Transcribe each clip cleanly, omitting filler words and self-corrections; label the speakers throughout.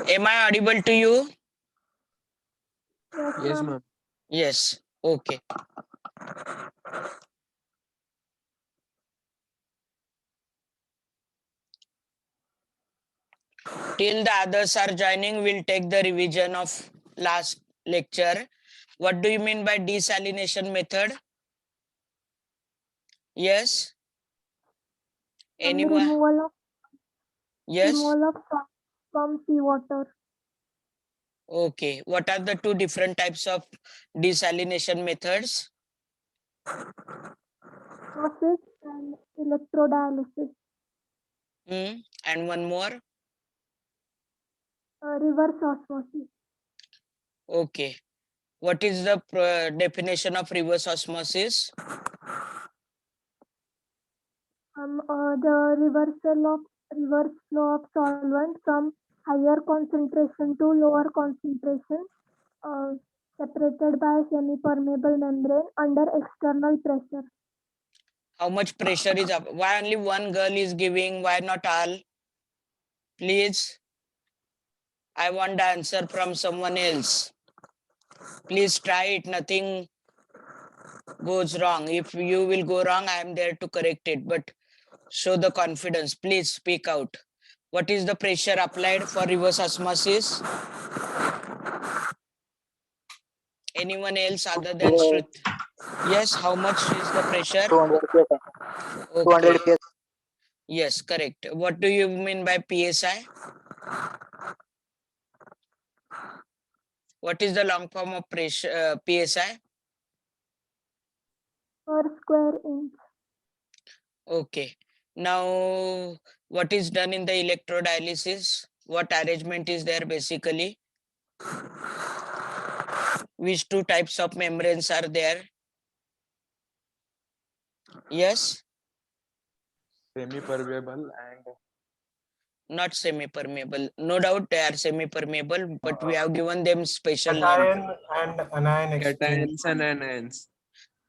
Speaker 1: Am I audible to you?
Speaker 2: Yes, ma'am.
Speaker 1: Yes. Okay. Till the others are joining, we'll take the revision of last lecture. What do you mean by desalination method? Yes. Anyone? Yes.
Speaker 3: Removal of salt from seawater.
Speaker 1: Okay. What are the two different types of desalination methods?
Speaker 3: Process and electrodialysis.
Speaker 1: And one more?
Speaker 3: Reverse osmosis.
Speaker 1: Okay. What is the definition of reverse osmosis?
Speaker 3: The reverse flow of solvent from higher concentration to lower concentration, separated by semi-permeable membrane under external pressure.
Speaker 1: How much pressure is up? Why only one girl is giving? Why not all? Please. I want the answer from someone else. Please try it. Nothing goes wrong. If you will go wrong, I am there to correct it. But show the confidence. Please speak out. What is the pressure applied for reverse osmosis? Anyone else other than Shruti? Yes, how much is the pressure?
Speaker 4: 200 psi.
Speaker 1: Okay.
Speaker 4: 200 psi.
Speaker 1: Yes, correct. What do you mean by PSI? What is the long form of pressure PSI?
Speaker 3: Per square inch.
Speaker 1: Okay. Now, what is done in the electrodialysis? What arrangement is there basically? Which two types of membranes are there? Yes?
Speaker 2: Semi-permeable and
Speaker 1: Not semi-permeable. No doubt they are semi-permeable, but we have given them special name.
Speaker 5: Cation and anion exchange.
Speaker 2: cations and anions.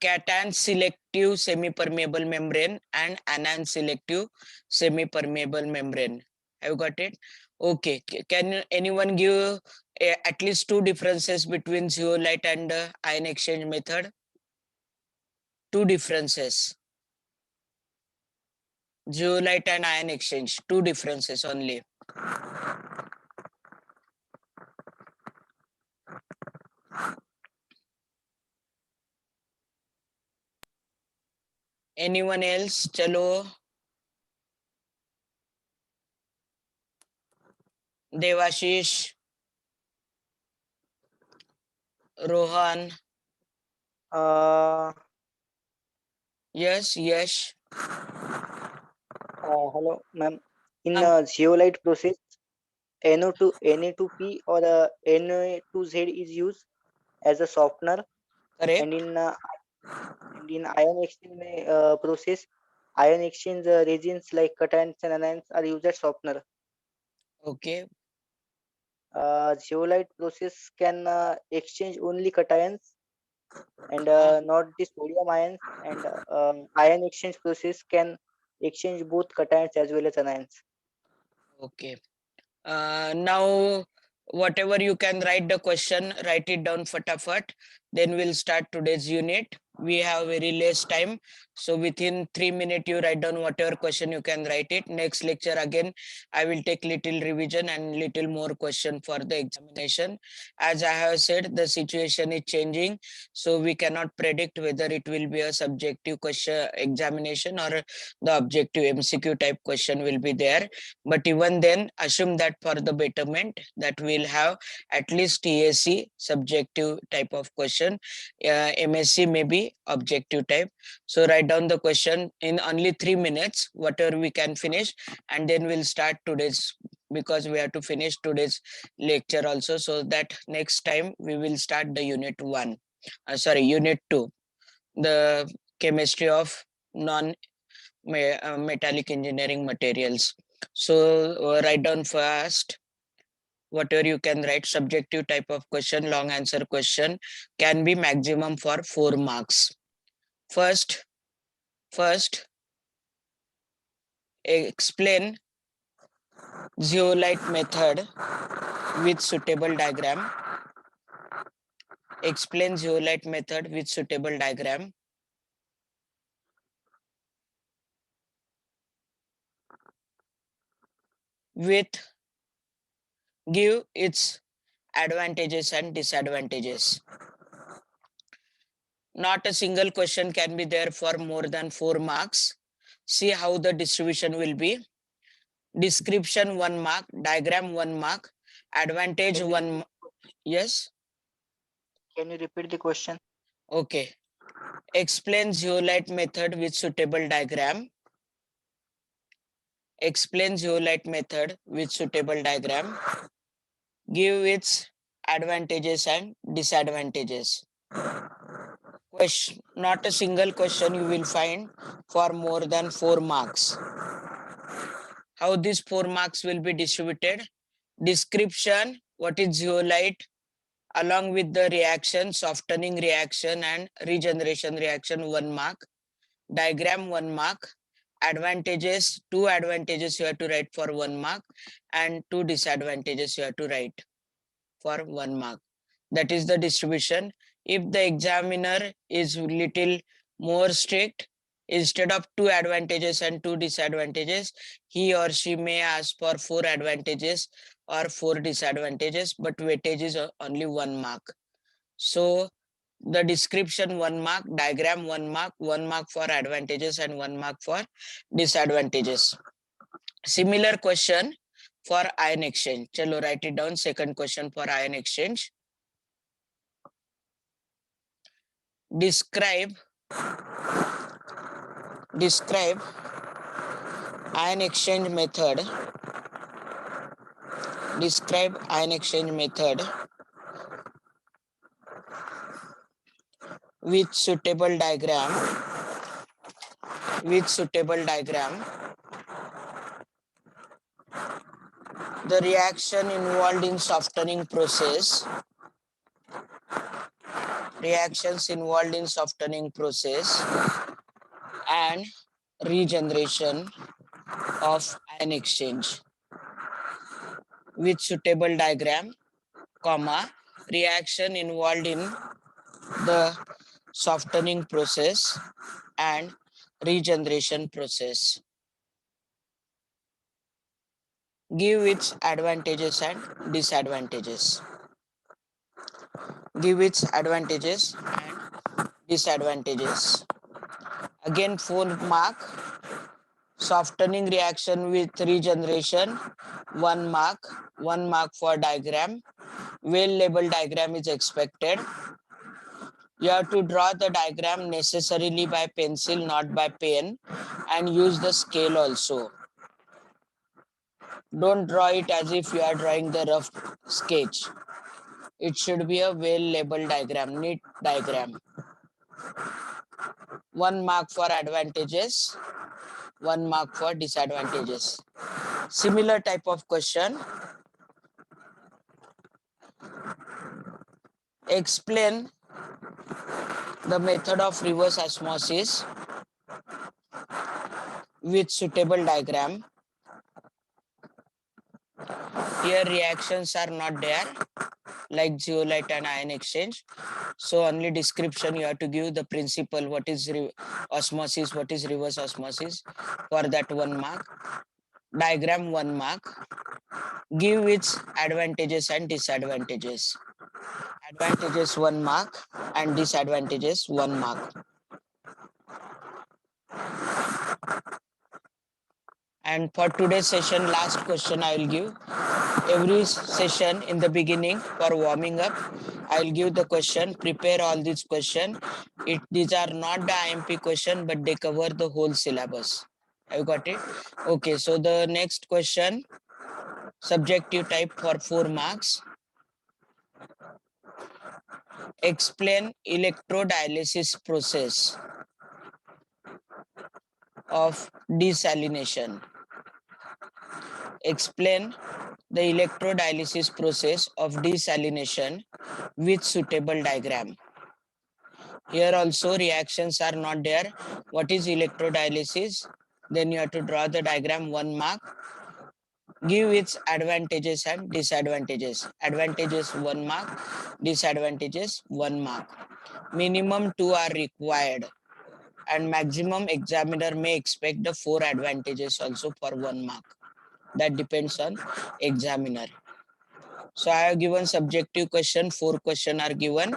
Speaker 1: Cation selective semi-permeable membrane and anion selective semi-permeable membrane. Have you got it? Okay. Can anyone give at least two differences between zeolite and ion exchange method? Two differences. Zeolite and ion exchange. Two differences only. Anyone else? Chalo. Devashish. Rohan. Yes, yes.
Speaker 4: Hello, ma'am. In zeolite process, Na2P or Na2Z is used as a softener,
Speaker 1: Correct.
Speaker 4: and in ion exchange process, ion exchange resins like cations and anions are used as softener.
Speaker 1: Okay.
Speaker 4: Zeolite process can exchange only cations and not the sodium ions, and ion exchange process can exchange both cations as well as anions.
Speaker 1: Okay. Now, whatever you can write the question, write it down fatafat. Then we'll start today's unit. We have very less time. So within 3 minutes, you write down whatever question you can write it. Next lecture again, I will take little revision and little more question for the examination. As I have said, the situation is changing. So we cannot predict whether it will be a subjective question examination or the objective MCQ type question will be there. But even then, assume that for the betterment that we'll have at least TSC subjective type of question, MSc may be objective type. So write down the question in only 3 minutes, whatever we can finish, and then we'll start today's, because we have to finish today's lecture also, so that next time we will start the unit 1. Unit 2, the chemistry of non metallic engineering materials. So write down first whatever you can write. Subjective type of question, long answer question, can be maximum for 4 marks. First, explain zeolite method with suitable diagram. Explain zeolite method with suitable diagram. With give its advantages and disadvantages. Not a single question can be there for more than 4 marks. See how the distribution will be. Description 1 mark, diagram 1 mark, advantage
Speaker 4: Can you
Speaker 1: 1. Yes.
Speaker 4: Can you repeat the question?
Speaker 1: Okay. Explain zeolite method with suitable diagram. Explain zeolite method with suitable diagram. Give its advantages and disadvantages. Question, not a single question you will find for more than 4 marks. How these 4 marks will be distributed? Description, what is zeolite, along with the reaction, softening reaction and regeneration reaction, 1 mark. Diagram 1 mark. Advantages, 2 advantages you have to write for 1 mark and 2 disadvantages you have to write for 1 mark. That is the distribution. If the examiner is little more strict, instead of 2 advantages and 2 disadvantages, he or she may ask for 4 advantages or 4 disadvantages, but weightage is only 1 mark. So the description 1 mark, diagram 1 mark, 1 mark for advantages and 1 mark for disadvantages. Similar question for ion exchange. Chalo, write it down. Second question for ion exchange. Describe ion exchange method. Describe ion exchange method with suitable diagram. With suitable diagram. The reaction involved in softening process. Reactions involved in softening process and regeneration of ion exchange. With suitable diagram, comma, reaction involved in the softening process and regeneration process. Give its advantages and disadvantages. Give its advantages and disadvantages. Again, 4 mark. Softening reaction with regeneration, 1 mark. 1 mark for diagram. Well-labeled diagram is expected. You have to draw the diagram necessarily by pencil, not by pen, and use the scale also. Don't draw it as if you are drawing the rough sketch. It should be a well-labeled diagram, neat diagram. 1 mark for advantages, 1 mark for disadvantages. Similar type of question. Explain the method of reverse osmosis with suitable diagram. Here reactions are not there, like zeolite and ion exchange. So only description you have to give the principle, what is osmosis, what is reverse osmosis, for that 1 mark. Diagram 1 mark. Give its advantages and disadvantages. Advantages 1 mark and disadvantages 1 mark. And for today's session, last question I will give. Every session in the beginning for warming up, I will give the question, prepare all these questions. These are not the IMP question, but they cover the whole syllabus. Have you got it? Okay, so the next question, subjective type for 4 marks. Explain electrodialysis process of desalination. Explain the electrodialysis process of desalination with suitable diagram. Here also reactions are not there. What is electrodialysis? Then you have to draw the diagram 1 mark. Give its advantages and disadvantages. Advantages 1 mark, disadvantages 1 mark. Minimum 2 are required, and maximum examiner may expect the 4 advantages also for 1 mark. That depends on examiner. So I have given subjective question, 4 questions are given.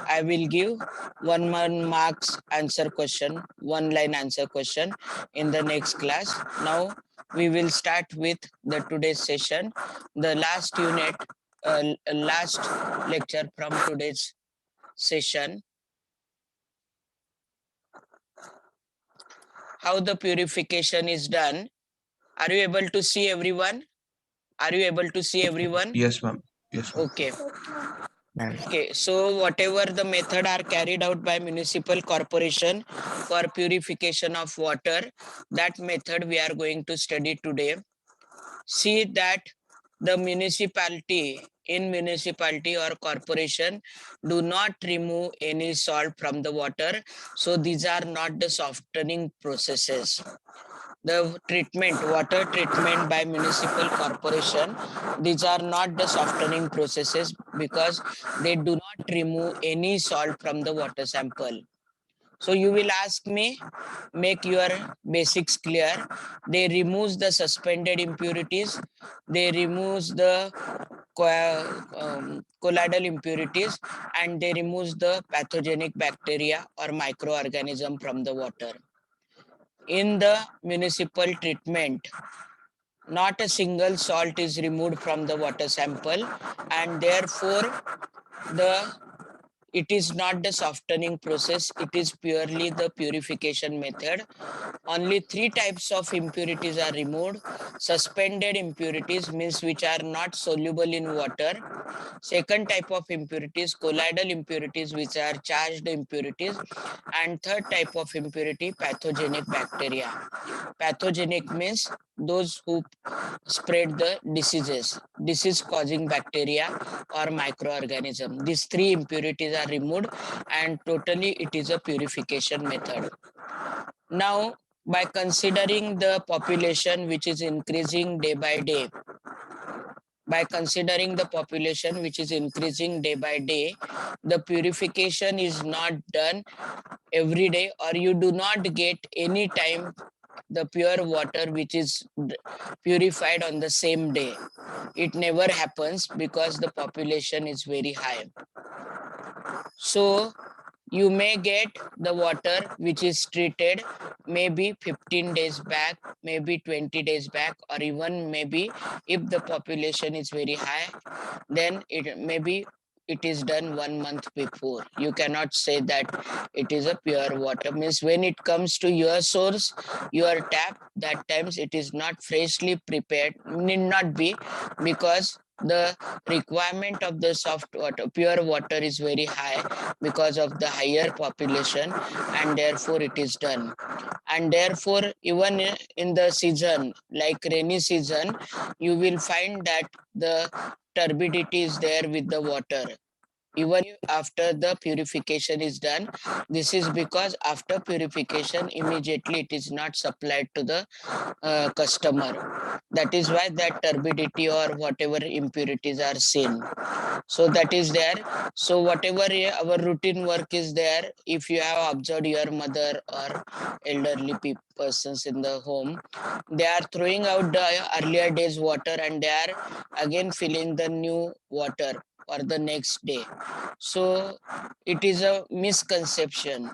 Speaker 1: I will give 1 marks answer question, 1 line answer question in the next class. Now we will start with the today's session, the last unit, last lecture from today's session. How the purification is done. Are you able to see everyone? Are you able to see everyone?
Speaker 2: Yes, ma'am. Yes, ma'am.
Speaker 1: Okay.
Speaker 3: Yes, ma'am.
Speaker 1: Okay, so whatever the method are carried out by municipal corporation for purification of water, that method we are going to study today. See that the municipality or corporation do not remove any salt from the water. So these are not the softening processes. The water treatment by municipal corporation, these are not the softening processes because they do not remove any salt from the water sample. So you will ask me, make your basics clear. They remove the suspended impurities, they remove the colloidal impurities, and they remove the pathogenic bacteria or microorganism from the water. In the municipal treatment, not a single salt is removed from the water sample, and therefore it is not the softening process, it is purely the purification method. Only 3 types of impurities are removed. Suspended impurities means which are not soluble in water. Second type of impurities, colloidal impurities, which are charged impurities. And third type of impurity, pathogenic bacteria. Pathogenic means those who spread the disease causing bacteria or microorganism. These 3 impurities are removed, and totally it is a purification method. Now, by considering the population which is increasing day by day, the purification is not done every day, or you do not get any time the pure water which is purified on the same day. It never happens because the population is very high. So you may get the water which is treated maybe 15 days back, maybe 20 days back, or even maybe if the population is very high, then it is done 1 month before. You cannot say that it is a pure water. Means when it comes to your source, your tap, that times it is not freshly prepared, need not be, because the requirement of the soft water, pure water is very high because of the higher population, and therefore it is done. And therefore even in the season like rainy season, you will find that the turbidity is there with the water even after the purification is done. This is because after purification immediately it is not supplied to the customer. That is why that turbidity or whatever impurities are seen. So that is there. So whatever our routine work is there, if you have observed your mother or elderly persons in the home, they are throwing out the earlier days water and they are again filling the new water for the next day. So it is a misunderstanding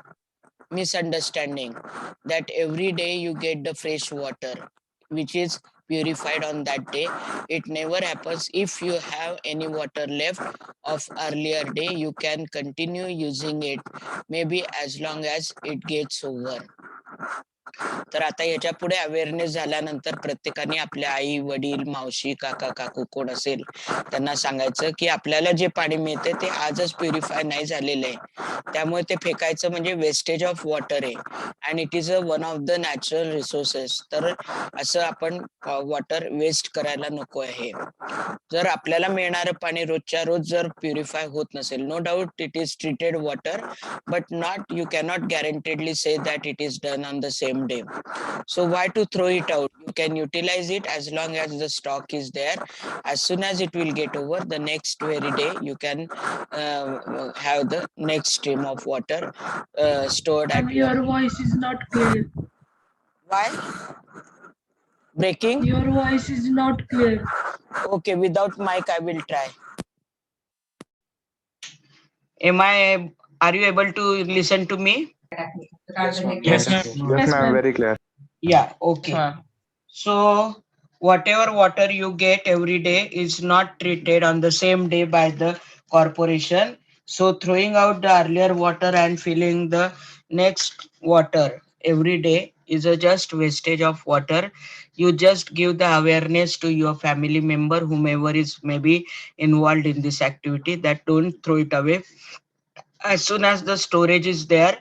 Speaker 1: that every day you get the fresh water which is purified on that day. It never happens. If you have any water left of earlier day, you can continue using it maybe as long as it gets over. तर आता याच्या पुढे awareness झाल्यानंतर प्रत्येकाने आपल्या आई वडील मावशी काका काकू कोण असेल त्यांना सांगायचं की आपल्याला जे पाणी मिळते ते आजच प्युरिफाय नाही झालेलं आहे, त्यामुळे ते फेकायचं म्हणजे वेस्टेज ऑफ वॉटर आहे and it is one of the natural resources. तर असं आपण वॉटर वेस्ट करायला नको आहे. जर आपल्याला मिळणारं पाणी रोजच्या रोज जर प्युरिफाय होत नसेल, no doubt it is treated water, but not, you cannot guaranteedly say that it is done on the same same day. So why to throw it out? You can utilize it as long as the stock is there. As soon as it will get over, the next very day you can have the next stream of water stored at your.
Speaker 2: Your voice is not clear.
Speaker 1: Why? Breaking?
Speaker 2: Your voice is not clear.
Speaker 1: Okay, without mic I will try. Are you able to listen to me?
Speaker 5: Yes, ma'am.
Speaker 6: Yes, ma'am. Very clear.
Speaker 1: Yeah, okay. So whatever water you get every day is not treated on the same day by the corporation. So throwing out the earlier water and filling the next water every day is a just wastage of water. You just give the awareness to your family member, whomever is maybe involved in this activity, that don't throw it away. As soon as the storage is there,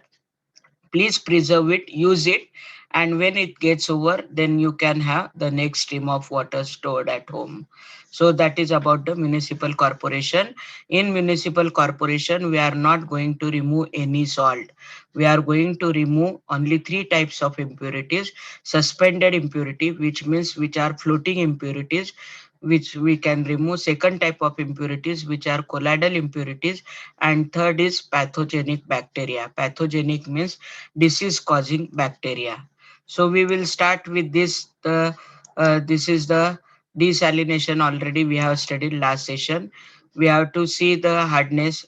Speaker 1: please preserve it, use it, and when it gets over, then you can have the next stream of water stored at home. So that is about the municipal corporation. In municipal corporation, we are not going to remove any salt. We are going to remove only 3 types of impurities. Suspended impurity, which means which are floating impurities, which we can remove. Second type of impurities, which are colloidal impurities, and third is pathogenic bacteria. Pathogenic means disease causing bacteria. So we will start with this. This is the desalination. Already we have studied last session. We have to see the hardness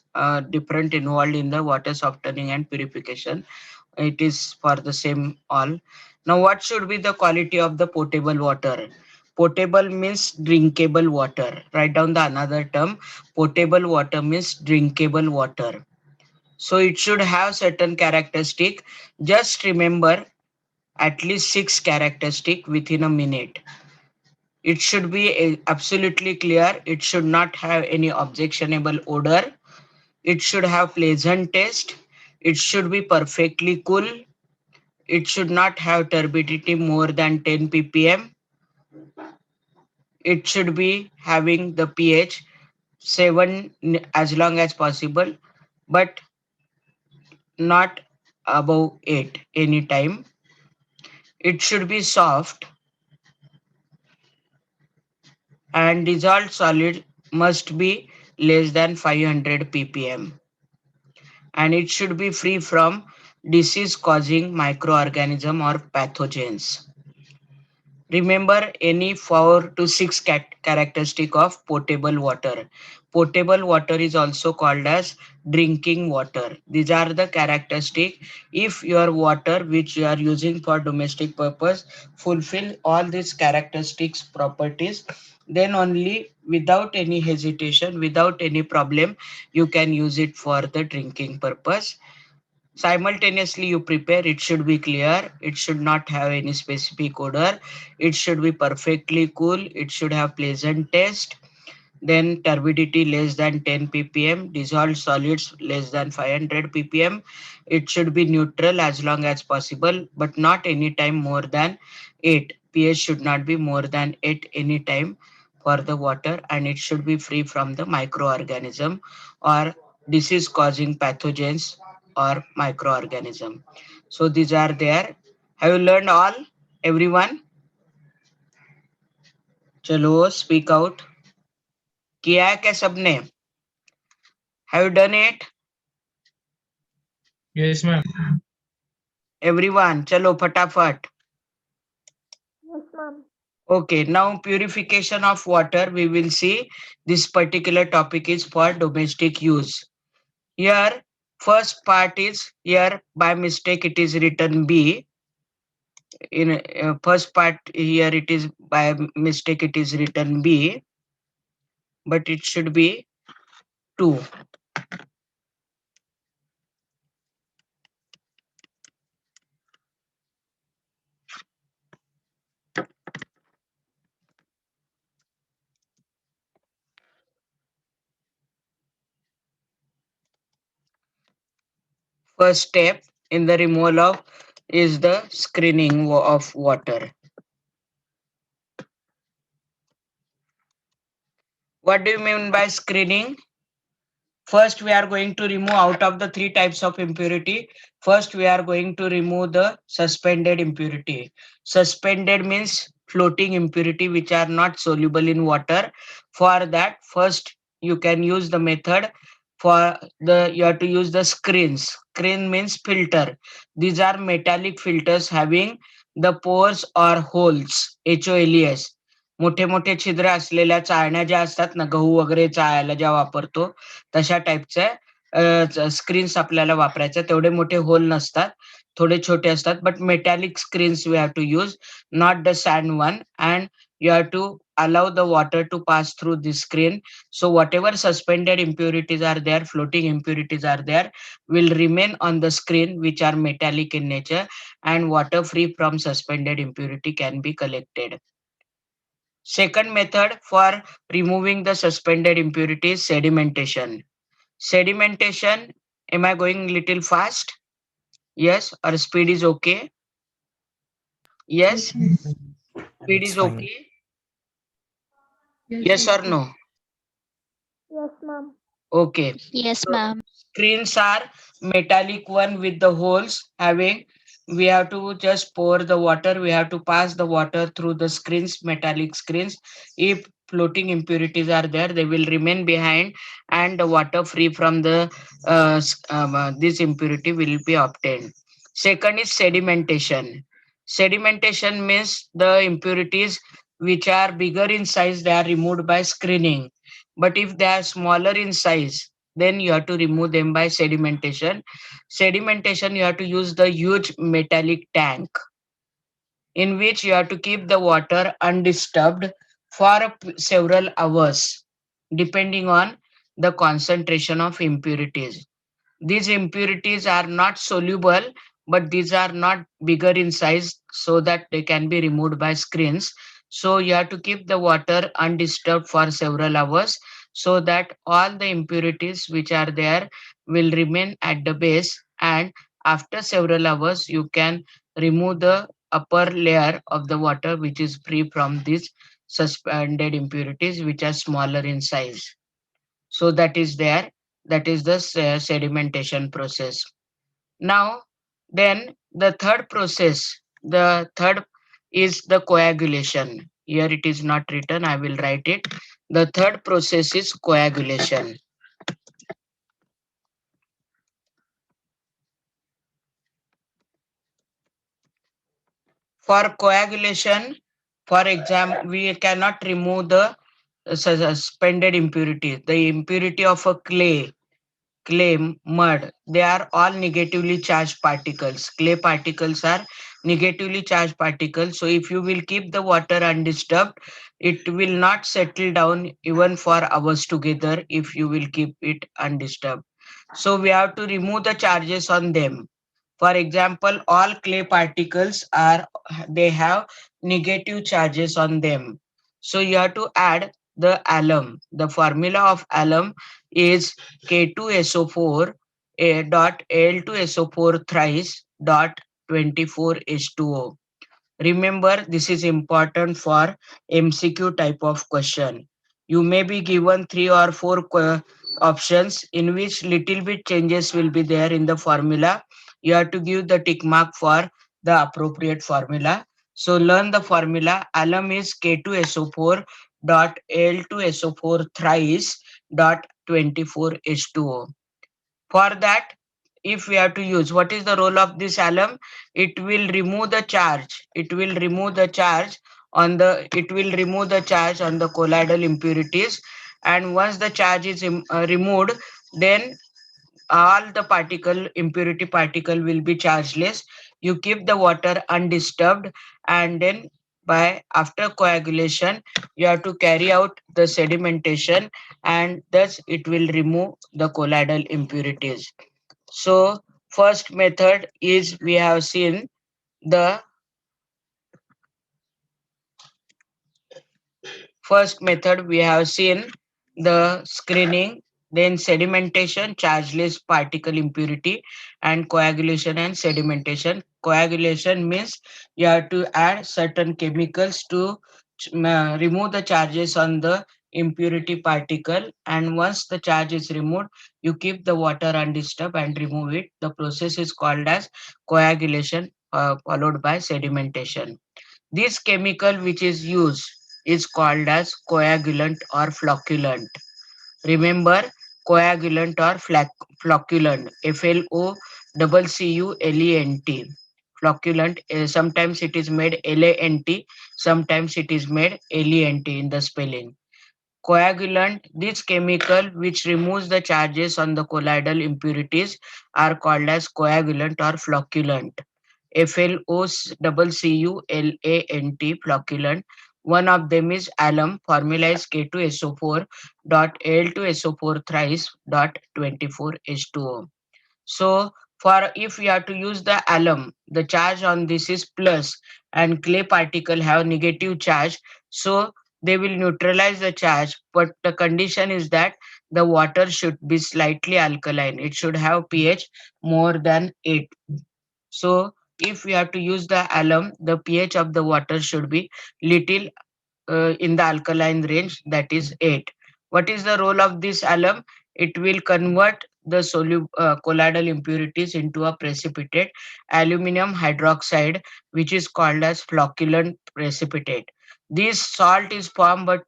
Speaker 1: different involved in the water softening and purification. It is for the same all. Now what should be the quality of the potable water? Potable means drinkable water. Write down the another term. Potable water means drinkable water. So it should have certain characteristic. Just remember at least 6 characteristic within a minute. It should be absolutely clear. It should not have any objectionable odor. It should have pleasant taste. It should be perfectly cool. It should not have turbidity more than 10 ppm. It should be having the pH 7 as long as possible, but not above 8 anytime. It should be soft, and dissolved solid must be less than 500 ppm, and it should be free from disease causing microorganism or pathogens. Remember any 4 to 6 characteristic of potable water. Potable water is also called as drinking water. These are the characteristic. If your water which you are using for domestic purpose fulfill all these characteristics properties, then only without any hesitation, without any problem, you can use it for the drinking purpose. Simultaneously you prepare, it should be clear, it should not have any specific odor, it should be perfectly cool, it should have pleasant taste, then turbidity less than 10 ppm, dissolved solids less than 500 ppm. It should be neutral as long as possible, but not any time more than 8. pH should not be more than 8 any time for the water, and it should be free from the microorganism or disease causing pathogens or microorganism. So these are there. Have you learned all, everyone? चलो speak out. किया है क्या सबने? Have you done it?
Speaker 5: Yes, ma'am.
Speaker 1: Everyone, chalo फटाफट.
Speaker 3: Yes, ma'am.
Speaker 1: Okay, now purification of water. We will see this particular topic is for domestic use. Here, first part is here by mistake it is written B. In first part here it is by mistake it is written B, but it should be 2. First step in the removal of is the screening of water. What do you mean by screening? First, we are going to remove out of the 3 types of impurity. First, we are going to remove the suspended impurity. Suspended means floating impurity which are not soluble in water. For that, first you can use the method for the you have to use the screens. Screen means filter. These are metallic filters having the pores or holes. HOLES. मोठे मोठे छिद्र असलेल्या चाळण्या ज्या असतात ना, गहू वगैरे चाळायला ज्या वापरतो तशा टाईपचे स्क्रीन्स आपल्याला वापरायचे. तेवढे मोठे होल नसतात, थोडे छोटे असतात. But metallic screens we have to use, not the sand one. And you have to allow the water to pass through this screen. So whatever suspended impurities are there, floating impurities are there, will remain on the screen, which are metallic in nature, and water free from suspended impurity can be collected. Second method for removing the suspended impurities, sedimentation. Sedimentation, am I going little fast? Yes, or speed is okay? Yes, speed
Speaker 5: It's
Speaker 1: is
Speaker 5: fine.
Speaker 1: okay?
Speaker 2: Yes,
Speaker 1: Yes or
Speaker 2: okay.
Speaker 1: no?
Speaker 3: Yes, ma'am.
Speaker 1: Okay.
Speaker 6: Yes,
Speaker 1: So
Speaker 6: ma'am.
Speaker 1: screens are metallic one with the holes having, we have to just pour the water, we have to pass the water through the screens, metallic screens. If floating impurities are there, they will remain behind and the water free from the this impurity will be obtained. Second is sedimentation. Sedimentation means the impurities which are bigger in size, they are removed by screening. But if they are smaller in size, then you have to remove them by sedimentation. Sedimentation, you have to use the huge metallic tank in which you have to keep the water undisturbed for several hours, depending on the concentration of impurities. These impurities are not soluble, but these are not bigger in size so that they can be removed by screens. So you have to keep the water undisturbed for several hours so that all the impurities which are there will remain at the base, and after several hours you can remove the upper layer of the water which is free from these suspended impurities which are smaller in size. So that is there, that is the sedimentation process. Now then the third process, the third is the coagulation. Here it is not written, I will write it. The third process is coagulation. For coagulation, for example, we cannot remove the suspended impurity, the impurity of a clay, mud, they are all negatively charged particles. Clay particles are negatively charged particles. So if you will keep the water undisturbed, it will not settle down even for hours together if you will keep it undisturbed. So we have to remove the charges on them. For example, all clay particles are, they have negative charges on them. So you have to add the alum. The formula of alum is K2SO4 dot Al2SO4 thrice dot 24H2O. Remember, this is important for MCQ type of question. You may be given 3 or 4 options in which little bit changes will be there in the formula. You have to give the tick mark for the appropriate formula. So learn the formula. Alum is K2SO4 dot Al2SO4 thrice dot 24H2O. For that, if we have to use, what is the role of this alum? It will remove the charge. It will remove the charge on the, it will remove the charge on the colloidal impurities. And once the charge is removed, then all the impurity particle will be chargeless. You keep the water undisturbed, and then by after coagulation, you have to carry out the sedimentation, and thus it will remove the colloidal impurities. So first method is, we have seen the first method, we have seen the screening, then sedimentation, chargeless particle impurity, and coagulation and sedimentation. Coagulation means you have to add certain chemicals to remove the charges on the impurity particle, and once the charge is removed, you keep the water undisturbed and remove it. The process is called as coagulation, followed by sedimentation. This chemical which is used is called as coagulant or flocculant. Remember, coagulant or flocculant, FLOCCULENT. Flocculant, sometimes it is made LANT, sometimes it is made LENT in the spelling. Coagulant, this chemical which removes the charges on the colloidal impurities are called as coagulant or flocculant. FLOCCULANT, flocculant. One of them is alum, formula is K2SO4 dot Al2SO4 thrice dot 24H2O. So for if we have to use the alum, the charge on this is plus and clay particle have negative charge. So they will neutralize the charge, but the condition is that the water should be slightly alkaline. It should have pH more than 8. So if we have to use the alum, the pH of the water should be little in the alkaline range, that is 8. What is the role of this alum? It will convert the colloidal impurities into a precipitate, aluminum hydroxide, which is called as flocculant precipitate. This salt is formed, but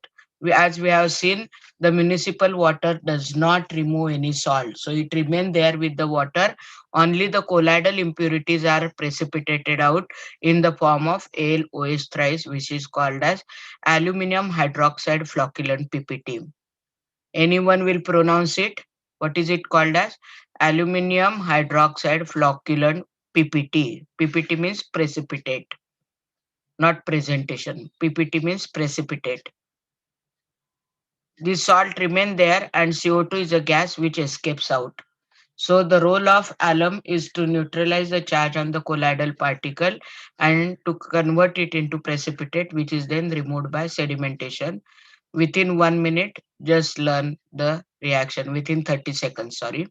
Speaker 1: as we have seen, the municipal water does not remove any salt. So it remains there with the water. Only the colloidal impurities are precipitated out in the form of AlOH thrice, which is called as aluminum hydroxide flocculant PPT. Anyone will pronounce it? What is it called as? Aluminum hydroxide flocculant PPT. PPT means precipitate, not presentation. PPT means precipitate. This salt remains there and CO2 is a gas which escapes out. So the role of alum is to neutralize the charge on the colloidal particle and to convert it into precipitate, which is then removed by sedimentation. Within 1 minute, just learn the reaction. Within 30 seconds, sorry.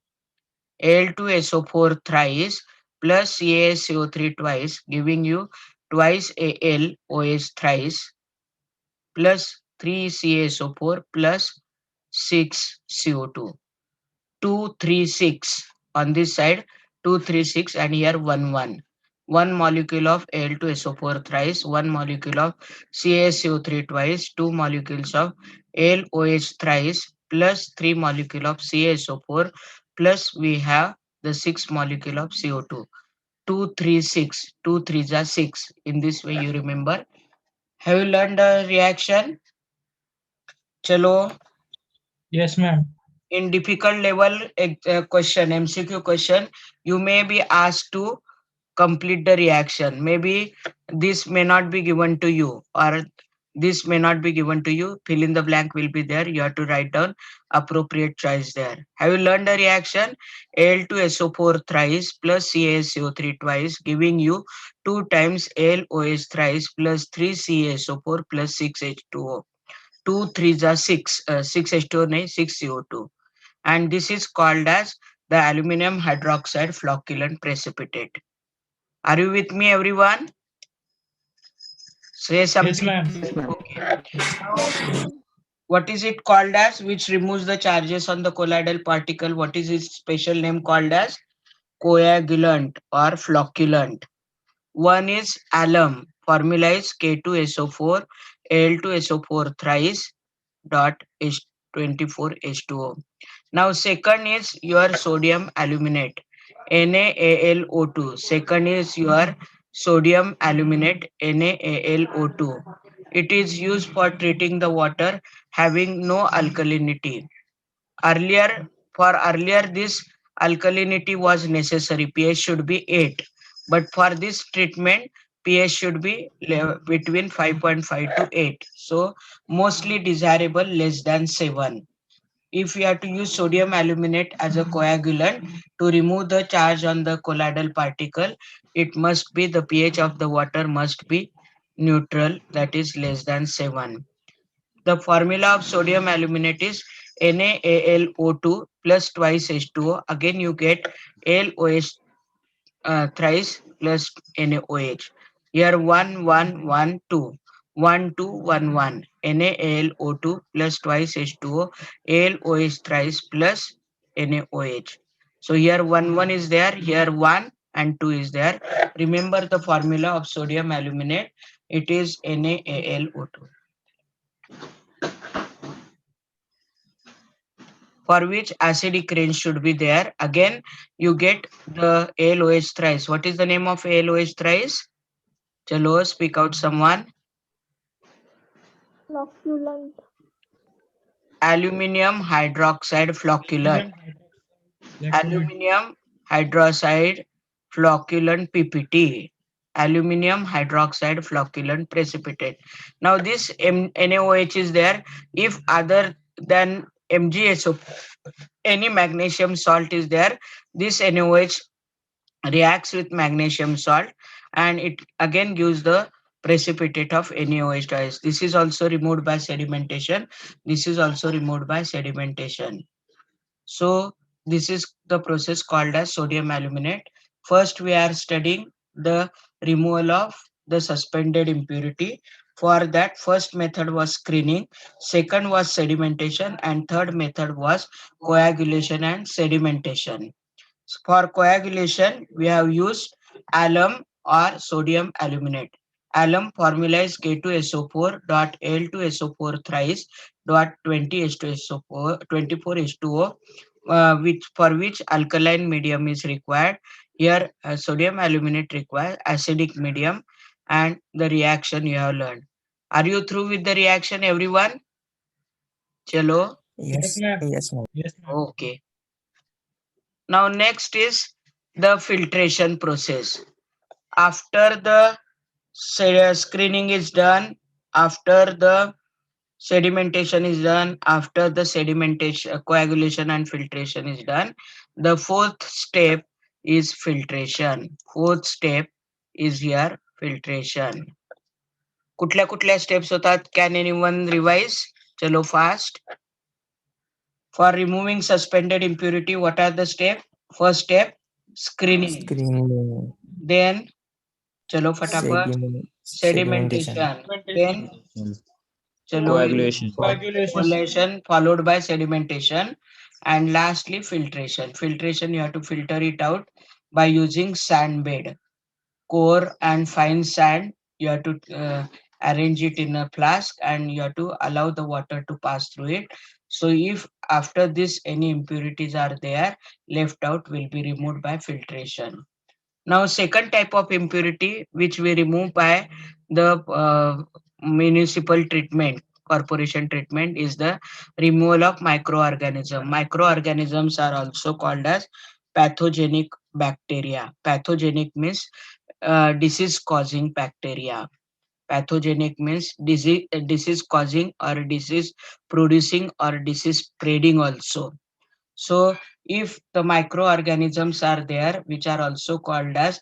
Speaker 1: Al2SO4 thrice plus CaSO3 twice, giving you twice AlOH thrice plus 3CaSO4 plus 6CO2. 236 on this side, 236, and here 1 1. One molecule of Al2SO4 thrice, one molecule of CaSO3 twice, two molecules of AlOH thrice, plus three molecule of CaSO4, plus we have the 6 molecule of CO2. 236, 2 3s are 6. In this way, you remember. Have you learned the reaction? Chalo.
Speaker 5: Yes, ma'am.
Speaker 1: In difficult level question, MCQ question, you may be asked to complete the reaction. Maybe this may not be given to you, or this may not be given to you. Fill in the blank will be there. You have to write down appropriate choice there. Have you learned the reaction? Al2SO4 thrice plus CaSO3 twice, giving you 2 times AlOH thrice plus 3 CaSO4 plus 6H2O. 2 3s are 6. 6H2O nahi, 6 CO2. And this is called as the aluminum hydroxide flocculant precipitate. Are you with me, everyone? Say something.
Speaker 5: Yes, ma'am.
Speaker 1: Okay. Now, what is it called as, which removes the charges on the colloidal particle? What is its special name called as? Coagulant or flocculant. One is alum. Formula is K2SO4, Al2SO4 thrice dot H24H2O. Now second is your sodium aluminate, NaAlO2. Second is your sodium aluminate, NaAlO2. It is used for treating the water having no alkalinity. Earlier this alkalinity was necessary. pH should be 8. But for this treatment, pH should be between 5.5 to 8. So mostly desirable less than 7. If we have to use sodium aluminate as a coagulant to remove the charge on the colloidal particle, it must be the pH of the water must be neutral, that is less than 7. The formula of sodium aluminate is NaAlO2 plus twice H2O. Again you get AlOH thrice plus NaOH. Here 1 1 1 2. 1 2 1 1 NaAlO2 plus twice H2O AlOH thrice plus NaOH. So here 1 1 is there, here 1 and 2 is there. Remember the formula of sodium aluminate. It is NaAlO2. For which acidic range should be there. Again, you get the AlOH thrice. What is the name of AlOH thrice? Chalo, speak out someone.
Speaker 3: Flocculant.
Speaker 1: Aluminium hydroxide flocculant. Aluminium hydroxide flocculant PPT. Aluminium hydroxide flocculant precipitate. Now this NaOH is there. If other than MgSO, any magnesium salt is there, this NaOH reacts with magnesium salt and it again gives the precipitate of NaOH twice. This is also removed by sedimentation. This is also removed by sedimentation. So this is the process called as sodium aluminate. First, we are studying the removal of the suspended impurity. For that, first method was screening, second was sedimentation, and third method was coagulation and sedimentation. For coagulation, we have used alum or sodium aluminate. Alum formula is K2SO4 dot L2SO4 thrice dot 20H2SO4 24H2O, which for which alkaline medium is required. Here sodium aluminate requires acidic medium, and the reaction you have learned. Are you through with the reaction, everyone? Chalo.
Speaker 5: Yes, ma'am. Yes, ma'am.
Speaker 1: Okay. Now next is the filtration process. After the screening is done, after the sedimentation is done, after the sedimentation, coagulation and filtration is done, the fourth step is filtration. Fourth step is here filtration. कुठल्या कुठल्या steps होतात? Can anyone revise? चलो fast. For removing suspended impurity, what are the steps? First step, screening.
Speaker 5: Screening,
Speaker 1: Then, chalo fatafat,
Speaker 5: sedimentation.
Speaker 1: sedimentation. Then, chalo
Speaker 6: Coagulation.
Speaker 1: coagulation followed by sedimentation. And lastly, filtration. Filtration, you have to filter it out by using sand bed. Core and fine sand, you have to arrange it in a flask and you have to allow the water to pass through it. So if after this any impurities are there, left out will be removed by filtration. Now second type of impurity which we remove by the municipal treatment, corporation treatment, is the removal of microorganism. Microorganisms are also called as pathogenic bacteria. Pathogenic means disease causing bacteria. Pathogenic means disease causing or disease producing or disease spreading also. So if the microorganisms are there, which are also called as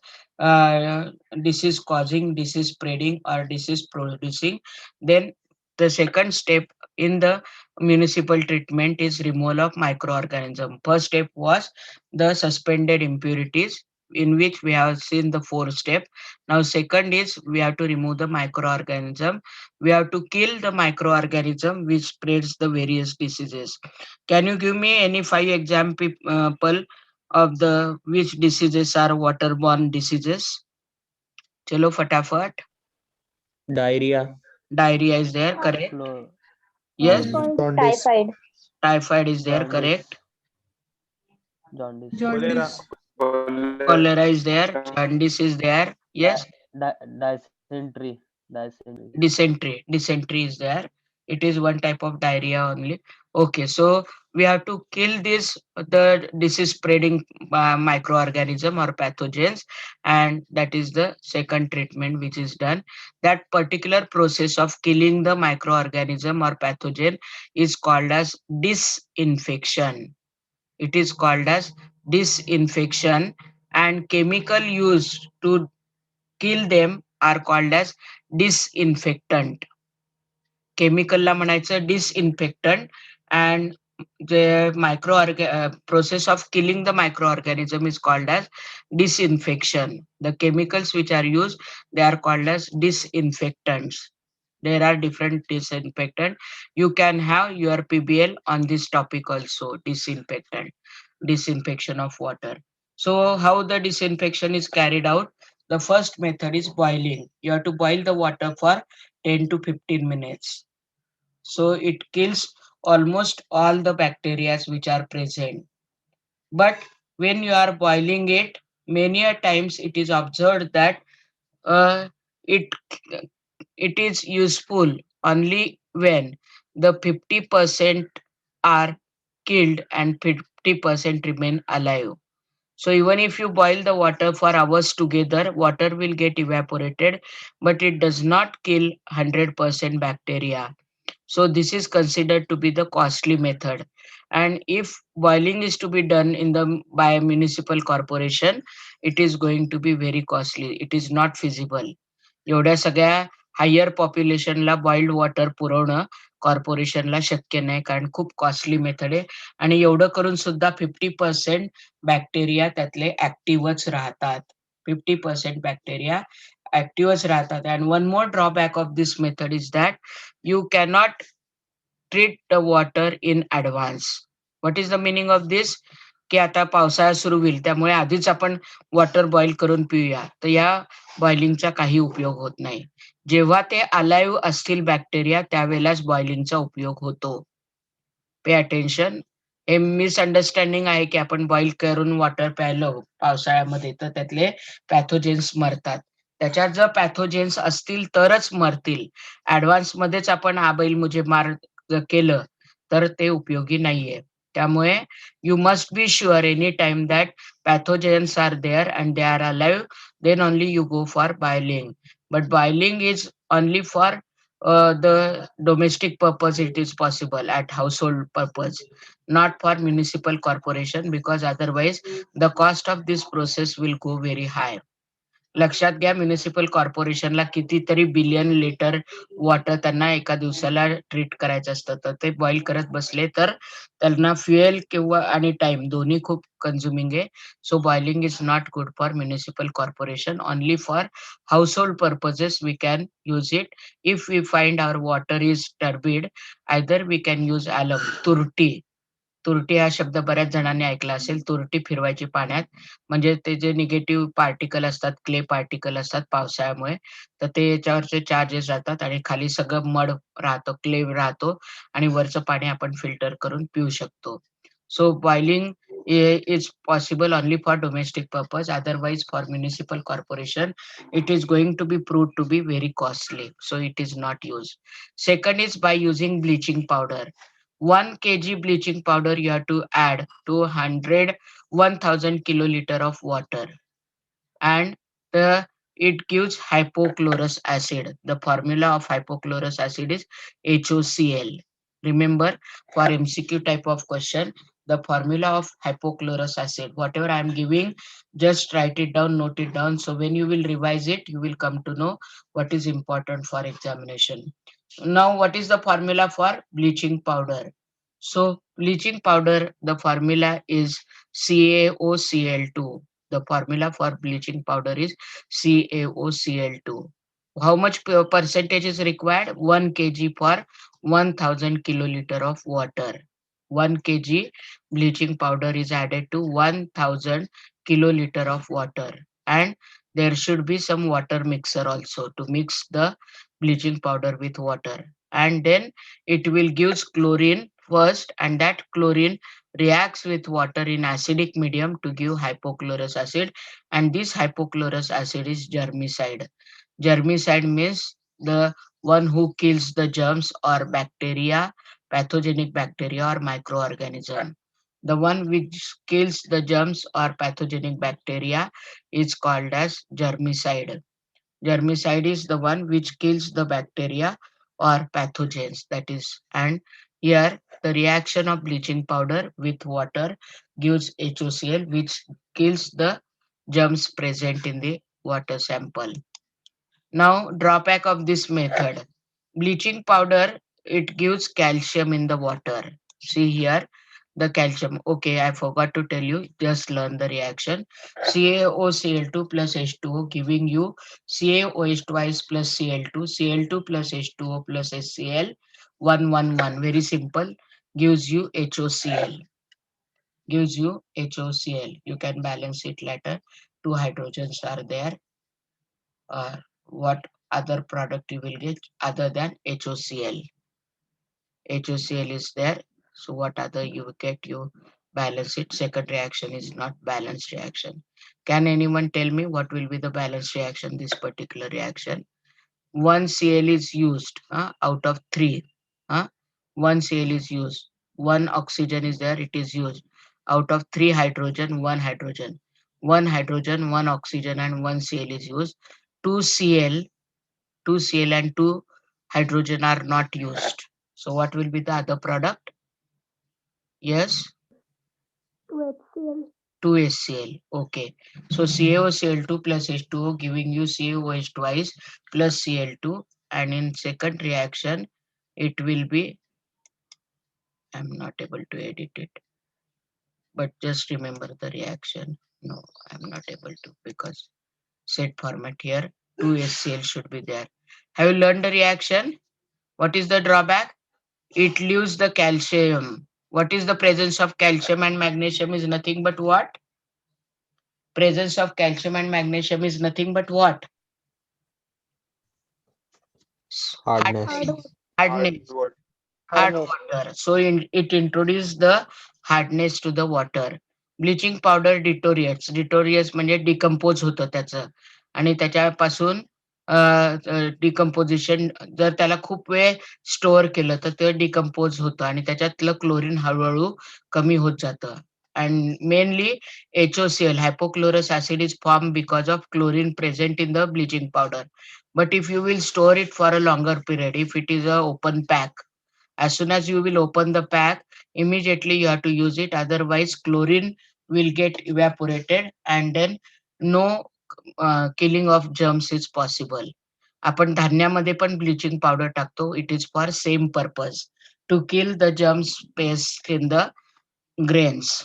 Speaker 1: disease causing, disease spreading or disease producing, then the second step in the municipal treatment is removal of microorganism. First step was the suspended impurities, in which we have seen the fourth step. Now second is we have to remove the microorganism. We have to kill the microorganism which spreads the various diseases. Can you give me any 5 example of the which diseases are waterborne diseases? Chalo fatafat.
Speaker 6: Diarrhea.
Speaker 1: Diarrhea is there, correct?
Speaker 6: Flu.
Speaker 1: Yes.
Speaker 3: Typhoid.
Speaker 1: Typhoid is there,
Speaker 6: Jaundice.
Speaker 1: correct?
Speaker 6: Jaundice.
Speaker 2: Jaundice.
Speaker 1: Cholera is there. Jaundice is there. Yes.
Speaker 6: Dysentery.
Speaker 1: Dysentery is there. It is one type of diarrhea only. Okay, so we have to kill this the disease spreading microorganism or pathogens, and that is the second treatment which is done. That particular process of killing the microorganism or pathogen is called as disinfection. It is called as disinfection, and chemical used to kill them are called as disinfectant. Chemical ला म्हणायचं disinfectant, and the process of killing the microorganism is called as disinfection. The chemicals which are used, they are called as disinfectants. There are different disinfectant. You can have your PBL on this topic also, disinfection of water. So how the disinfection is carried out? The first method is boiling. You have to boil the water for 10 to 15 minutes. So it kills almost all the bacteria which are present. But when you are boiling it, many a times it is observed that uh, it it is useful only when the 50% are killed and 50% remain alive. So even if you boil the water for hours together, water will get evaporated, but it does not kill 100% bacteria. So this is considered to be the costly method. And if boiling is to be done in the by a municipal corporation, it is going to be very costly. It is not feasible. एवढ्या सगळ्या higher पॉप्युलेशनला boiled water पुरवणं कॉर्पोरेशनला शक्य नाही, कारण खूप costly method आहे. आणि एवढं करून सुद्धा 50% बॅक्टेरिया त्यातले ऍक्टिव्हच राहतात. 50% बॅक्टेरिया ऍक्टिव्हच राहतात. And one more drawback of this method is that you cannot treat the water in advance. What is the meaning of this? की आता पावसाळा सुरू होईल, त्यामुळे आधीच आपण वॉटर बॉईल करून पिऊया, तर या बॉइलिंगचा काही उपयोग होत नाही. जेव्हा ते अलाइव्ह असतील बॅक्टेरिया त्यावेळेलाच बॉइलिंगचा उपयोग होतो. Pay attention. हे मिसअंडरस्टँडिंग आहे की आपण बॉईल करून वॉटर प्यायलो पावसाळ्यामध्ये तर त्यातले पॅथोजेन्स मरतात. त्याच्यात जर पॅथोजेन्स असतील तरच मरतील. ऍडव्हान्स मध्येच आपण हा बैल मुझे मार केलं तर ते उपयोगी नाहीये. त्यामुळे you must be sure any time that pathogens are there and they are alive, then only you go for boiling. But boiling is only for the domestic purpose. It is possible at household purpose, not for municipal corporation, because otherwise the cost of this process will go very high. लक्षात घ्या, municipal कॉर्पोरेशनला कितीतरी billion litre water त्यांना एका दिवसाला treat करायचं असतं, तर ते बॉईल करत बसले तर त्यांना फ्युएल किंवा आणि टाइम दोन्ही खूप कन्झ्युमिंग आहे. So boiling is not good for municipal corporation. Only for household purposes we can use it. If we find our water is turbid, either we can use alum, तुरटी. तुरटी हा शब्द बऱ्याच जणांनी ऐकला असेल. तुरटी फिरवायची पाण्यात, म्हणजे ते जे निगेटिव्ह पार्टिकल असतात, क्ले पार्टिकल असतात पावसाळ्यामुळे, तर ते याच्यावरचे चार्जेस राहतात आणि खाली सगळं मड राहतो, क्ले राहतो आणि वरचं पाणी आपण फिल्टर करून पिऊ शकतो. सो boiling is possible only for domestic purpose. Otherwise, for municipal corporation, it is going to be proved to be very costly. So it is not used. Second is by using bleaching powder. 1 kg bleaching powder you have to add to 1000 kiloliter of water, and it gives hypochlorous acid. The formula of hypochlorous acid is HOCl. Remember, for MCQ type of question, the formula of hypochlorous acid, whatever I am giving, just write it down, note it down. So when you will revise it, you will come to know what is important for examination. Now, what is the formula for bleaching powder? So bleaching powder, the formula is CaOCl2. The formula for bleaching powder is CaOCl2. How much percentage is required? 1 kg for 1000 kiloliter of water. 1 kg bleaching powder is added to 1000 kiloliter of water, and there should be some water mixer also to mix the bleaching powder with water. And then it will give chlorine first, and that chlorine reacts with water in acidic medium to give hypochlorous acid, and this hypochlorous acid is germicide. Germicide means the one who kills the germs or bacteria, pathogenic bacteria or microorganism. The one which kills the germs or pathogenic bacteria is called as germicide. Germicide is the one which kills the bacteria or pathogens, that is. And here the reaction of bleaching powder with water gives HOCl, which kills the germs present in the water sample. Now, drawback of this method: bleaching powder, it gives calcium in the water. See here, the calcium. Okay, I forgot to tell you, just learn the reaction. CaOCl2 plus H2O giving you CaOH twice plus Cl2, Cl2 plus H2O plus HCl, 1, 1, 1. Very simple. Gives you HOCl. Gives you HOCl. You can balance it later. 2 hydrogens are there. What other product you will get other than HOCl? HOCl is there. So what other you get, you balance it. Second reaction is not balanced reaction. Can anyone tell me what will be the balanced reaction, this particular reaction? 1 Cl is used out of 3. 1 Cl is used. 1 oxygen is there, it is used. Out of 3 hydrogen, 1 hydrogen. 1 hydrogen, 1 oxygen and 1 Cl is used. 2 Cl, 2 Cl and 2 hydrogen are not used. So what will be the other product? Yes,
Speaker 3: 2HCl.
Speaker 1: 2HCl. Okay. So CaOCl2 plus H2O giving you CaOH twice plus Cl2. And in second reaction, it will be, I'm not able to edit it, but just remember the reaction. No, I'm not able to because set format here, 2HCl should be there. Have you learned the reaction? What is the drawback? It leaves the calcium. What is the presence of calcium and magnesium is nothing but what? Presence of calcium and magnesium is nothing but what?
Speaker 6: Hardness.
Speaker 1: Hardness. Hard
Speaker 4: Hardness.
Speaker 1: water. So it introduces the hardness to the water. Bleaching powder deteriorates. Deteriorates म्हणजे decompose होतं त्याचं आणि त्याच्यापासून decomposition जर त्याला खूप वेळ store केलं तर ते डिकम्पोज होतं आणि त्याच्यातलं क्लोरीन हळूहळू कमी होत जातं. And mainly HOCl, hypochlorous acid, is formed because of chlorine present in the bleaching powder. But if you will store it for a longer period, if it is a open pack, as soon as you will open the pack, immediately you have to use it. Otherwise, chlorine will get evaporated and then no killing of germs is possible. आपण धान्यामध्ये पण bleaching powder टाकतो. It is for same purpose to kill the germs pest in the grains.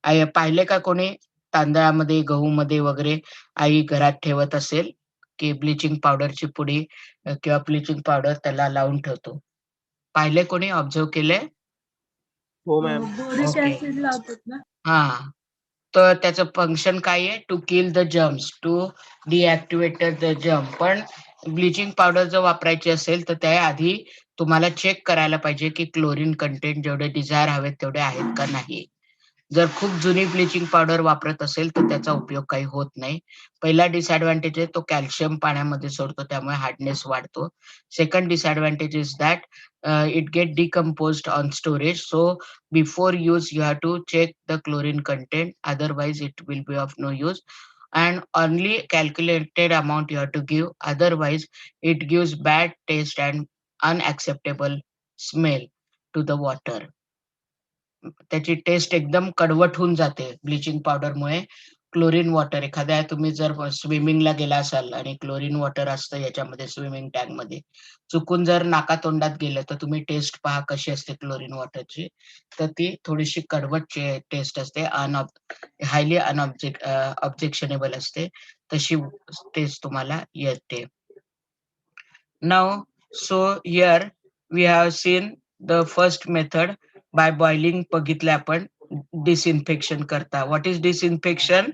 Speaker 1: पाहिले का कोणी तांदळामध्ये गहूमध्ये वगैरे आई घरात ठेवत असेल की ब्लिचिंग पावडरची पुडी किंवा ब्लिचिंग पावडर त्याला लावून ठेवतो. पाहिले कोणी ऑब्झर्व केले?
Speaker 6: हो मॅम.
Speaker 2: Boric
Speaker 1: Okay.
Speaker 2: ऍसिड लावतात ना.
Speaker 1: हा, तर त्याचं फंक्शन काय आहे? To kill the germs, to deactivate the germ. पण ब्लिचिंग पावडर जर वापरायची असेल तर त्याआधी तुम्हाला चेक करायला पाहिजे की क्लोरीन कंटेंट जेवढे डिझायर हवेत तेवढे आहेत का नाही. जर खूप जुनी ब्लिचिंग पावडर वापरत असेल तर त्याचा उपयोग काही होत नाही. पहिला डिसएडव्हान्टेज आहे तो कॅल्शियम पाण्यामध्ये सोडतो त्यामुळे हार्डनेस वाढतो. Second disadvantage is that it get decomposed on storage. So before use you have to check the chlorine content, otherwise it will be of no use. And only calculated amount you have to give, otherwise it gives bad taste and unacceptable smell to the water. त्याची test एकदम कडवट होऊन जाते bleaching पावडरमुळे. Chlorine water, एखाद्या तुम्ही जर स्विमिंगला गेला असाल आणि क्लोरीन वॉटर असतं याच्यामध्ये स्विमिंग टँक मध्ये, चुकून जर नाकातोंडात गेलं तर तुम्ही टेस्ट पहा कशी असते क्लोरीन वॉटरची. तर ती थोडीशी कडवट टेस्ट असते, हायली ऑब्जेक्शनेबल असते, तशी टेस्ट तुम्हाला येते. Now so here we have seen the first method by boiling बघितले आपण डिसइन्फेक्शन करता. What is disinfection?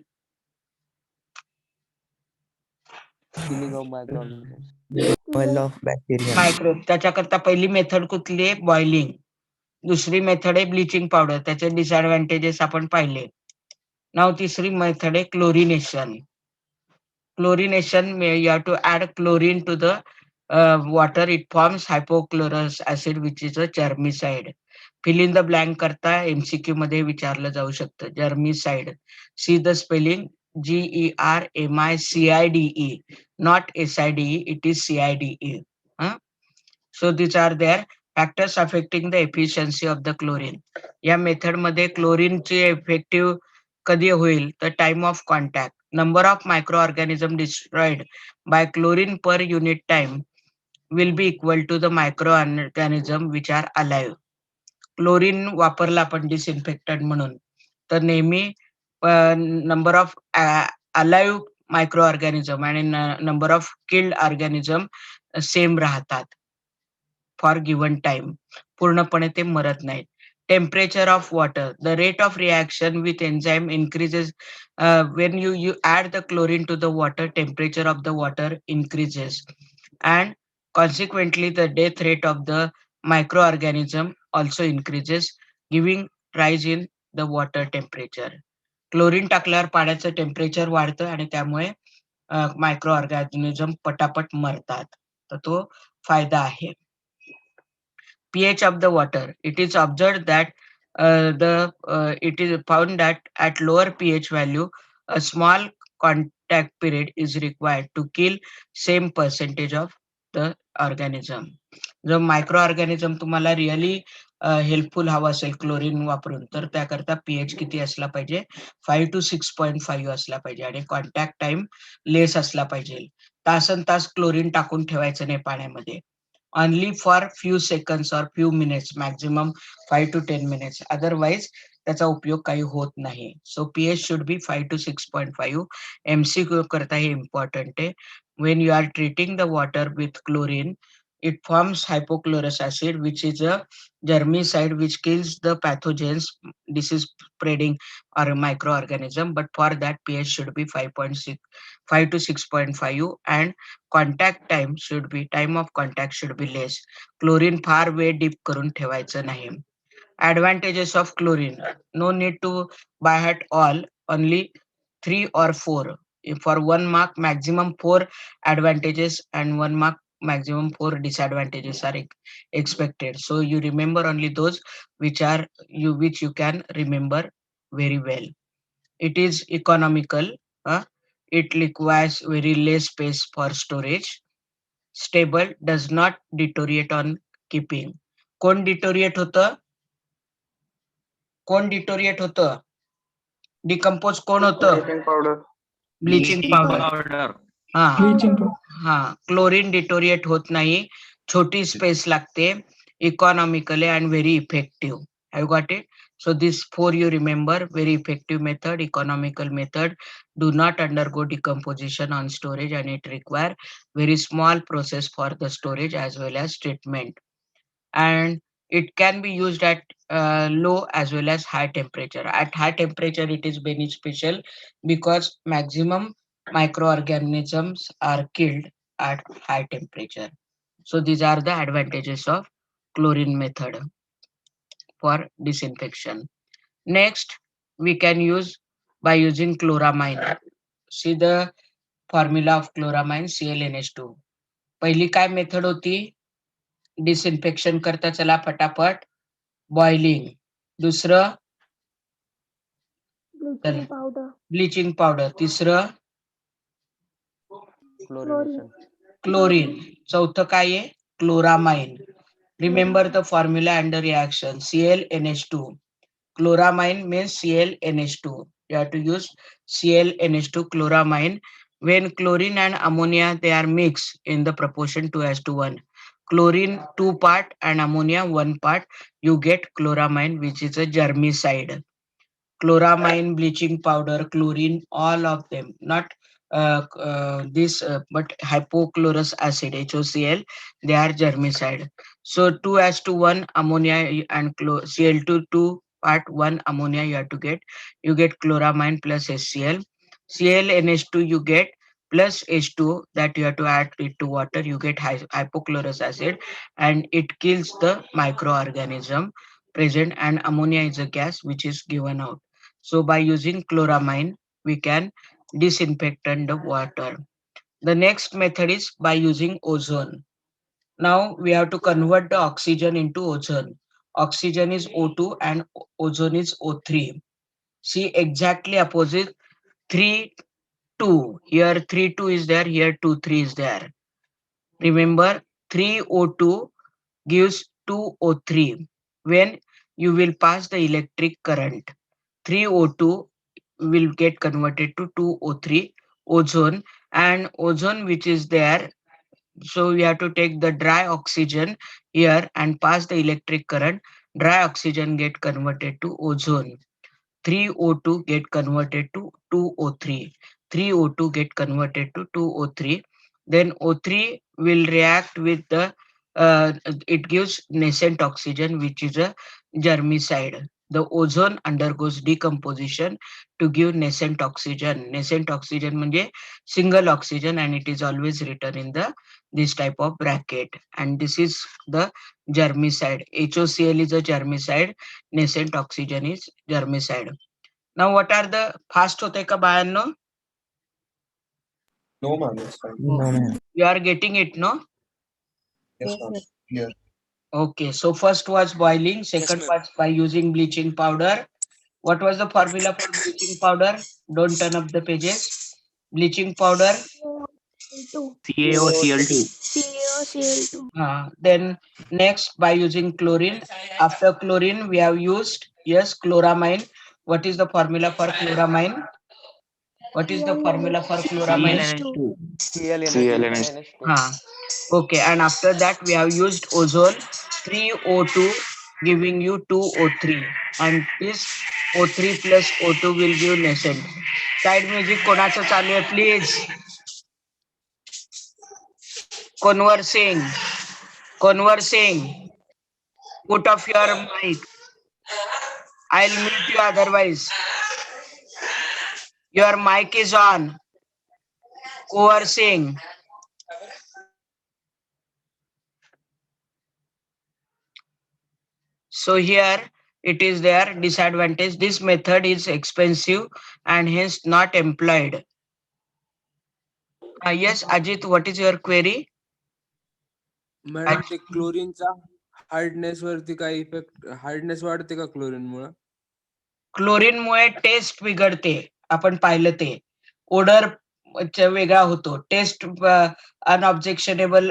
Speaker 6: Killing of microorganisms.
Speaker 5: Well of bacteria.
Speaker 1: Microbe. त्याच्याकरता पहिली मेथड कुठली आहे? बॉइलिंग. दुसरी मेथड आहे ब्लिचिंग पावडर, त्याचे डिसएडव्हान्टेजेस आपण पाहिले. नाव तिसरी मेथड आहे chlorination. Chlorination, you have to add chlorine to the water. It forms hypochlorous acid, which is a germicide. Fill in the blank करता MCQ मध्ये विचारलं जाऊ शकतं. Germicide. See the spelling, GERMICIDE, not SIDE. It is CIDE. So these are there factors affecting the efficiency of the chlorine. या method मध्ये क्लोरीनचे effective कधी होईल तर time of contact. Number of microorganism destroyed by chlorine per unit time will be equal to the microorganism which are alive. Chlorine वापरला आपण disinfectant म्हणून तर नेहमी number of alive microorganism आणि number of killed organism same राहतात for given time. पूर्णपणे ते मरत नाहीत. Temperature of water, the rate of reaction with enzyme increases when you add the chlorine to the water, temperature of the water increases and consequently the death rate of the microorganism also increases, giving rise in the water temperature. Chlorine टाकल्यावर पाण्याचं temperature वाढतं आणि त्यामुळे micro organism पटापट मरतात. तर तो फायदा आहे. pH of the water. It is observed that it is found that at lower pH value, a small contact period is required to kill same percentage of the organism. जर micro organism तुम्हाला really helpful हवा असेल chlorine वापरून तर त्याकरता pH किती असला पाहिजे 5 to 6.5 असला पाहिजे आणि कॉन्टॅक्ट टाइम लेस असला पाहिजे. तासन तास क्लोरीन टाकून ठेवायचं नाही पाण्यामध्ये. only for few seconds or few minutes, maximum 5 to 10 minutes. Otherwise, त्याचा उपयोग काही होत नाही. So pH should be 5 to 6.5. MCQ करता हे important आहे. When you are treating the water with chlorine, it forms hypochlorous acid, which is a germicide which kills the pathogens, disease spreading or microorganism. But for that, pH should be 5 to 6.5 and contact time should be time of contact should be less. Chlorine फार वेळ deep करून ठेवायचं नाही. Advantages of chlorine. No need to by heart all, only 3 or 4. For 1 mark, maximum 4 advantages and 1 mark, maximum 4 disadvantages are expected. So you remember only those which you can remember very well. It is economical. It requires very less space for storage. Stable, does not deteriorate on keeping. कोण deteriorate होतं? कोण deteriorate होतं? Decompose कोण होतं? Bleaching powder. हा हा chlorine deteriorate होत नाही. छोटी स्पेस लागते. Economically and very effective. Have got it? So this 4 you remember, very effective method, economical method, do not undergo decomposition on storage and it require very small process for the storage as well as treatment. And it can be used at low as well as high temperature. At high temperature, it is beneficial because maximum microorganisms are killed at high temperature. So these are the advantages of chlorine method for disinfection. Next, we can use by using chloramine. See the formula of chloramine, ClNH2. पहिली काय method होती? Disinfection करता चला फटाफट boiling. दुसरं bleaching powder. तिसरं chlorine. चौथं काय आहे? Chloramine. Remember the formula and the reaction. ClNH2. Chloramine means ClNH2. You have to use ClNH2 chloramine. When chlorine and ammonia they are mixed in the proportion 2:1. Chlorine 2 part and ammonia 1 part. You get chloramine, which is a germicide. Chloramine, bleaching powder, chlorine, all of them. Not but hypochlorous acid HOCl, they are germicide. So 2:1 ammonia and Cl2 2 part 1 ammonia you have to get. You get chloramine plus HCl. ClNH2 you get plus H2 that you have to add it to water. You get hypochlorous acid and it kills the microorganism present and ammonia is a gas which is given out. So by using chloramine, we can disinfect the water. The next method is by using ozone. Now we have to convert the oxygen into ozone. Oxygen is O2 and ozone is O3. See exactly opposite 3, 2. Here 3, 2 is there, here 2, 3 is there. Remember 3O2 gives 2O3 when you will pass the electric current. 3O2 will get converted to 2O3 ozone and ozone which is there. So we have to take the dry oxygen here and pass the electric current. dry oxygen get converted to ozone. 3O2 get converted to 2O3. 3O2 get converted to 2O3. Then O3 will react with the, it gives nascent oxygen, which is a germicide. The ozone undergoes decomposition to give nascent oxygen. Nascent oxygen म्हणजे single oxygen, and it is always written in the this type of bracket. And this is the germicide. HOCl is a germicide. Nascent oxygen is germicide. Now what are the fast होते का बाळांनो?
Speaker 7: No, ma'am. It's fine.
Speaker 5: No, ma'am.
Speaker 1: You are getting it, no?
Speaker 7: Yes, ma'am. Clear.
Speaker 1: Okay, so first was boiling, second was by using bleaching powder. What was the formula for bleaching powder? Don't turn up the pages. Bleaching powder.
Speaker 3: CaCl2.
Speaker 1: Then next by using chlorine. After chlorine, we have used, yes, chloramine. What is the formula for chloramine? What is the formula for chloramine? Okay, and after that we have used ozone, 3O2 giving you 2O3, and this O3 plus O2 will give nascent. Side music कोणाचं चालू आहे please? Conversing. Put off your mic. I'll mute you otherwise. Your mic is on. Conversing. So here it is there disadvantage. This method is expensive and hence not employed. Yes, Ajit, what is your query?
Speaker 8: Madam ते क्लोरीनचा hardness वरती काय effect, hardness वाढते का chlorine मुळे?
Speaker 1: Chlorine मुळे test बिघडते. आपण पाहिलं ते order वेगळा होतो. टेस्ट अनऑब्जेक्शनेबल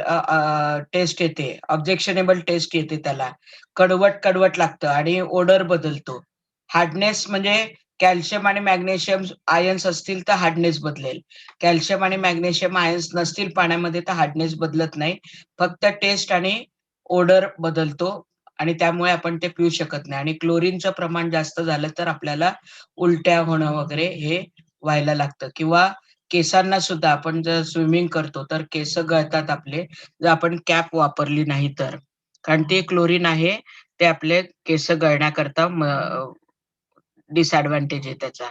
Speaker 1: टेस्ट येते, ऑब्जेक्शनेबल टेस्ट येते, त्याला कडवट लागतं आणि ओडर बदलतो. हार्डनेस म्हणजे कॅल्शियम आणि मॅग्नेशियम आयन्स असतील तर हार्डनेस बदलेल. कॅल्शियम आणि मॅग्नेशियम आयन्स नसतील पाण्यामध्ये तर हार्डनेस बदलत नाही. फक्त टेस्ट आणि ओडर बदलतो आणि त्यामुळे आपण ते पिऊ शकत नाही. आणि क्लोरीनचं प्रमाण जास्त झालं तर आपल्याला उलट्या होणं वगैरे हे व्हायला लागतं. किंवा केसांना सुद्धा आपण जर स्विमिंग करतो तर केस गळतात आपले, जर आपण कॅप वापरली नाही तर, कारण ते क्लोरीन आहे, ते आपले केस गळण्याकरता डिसएडव्हान्टेज आहे त्याचा.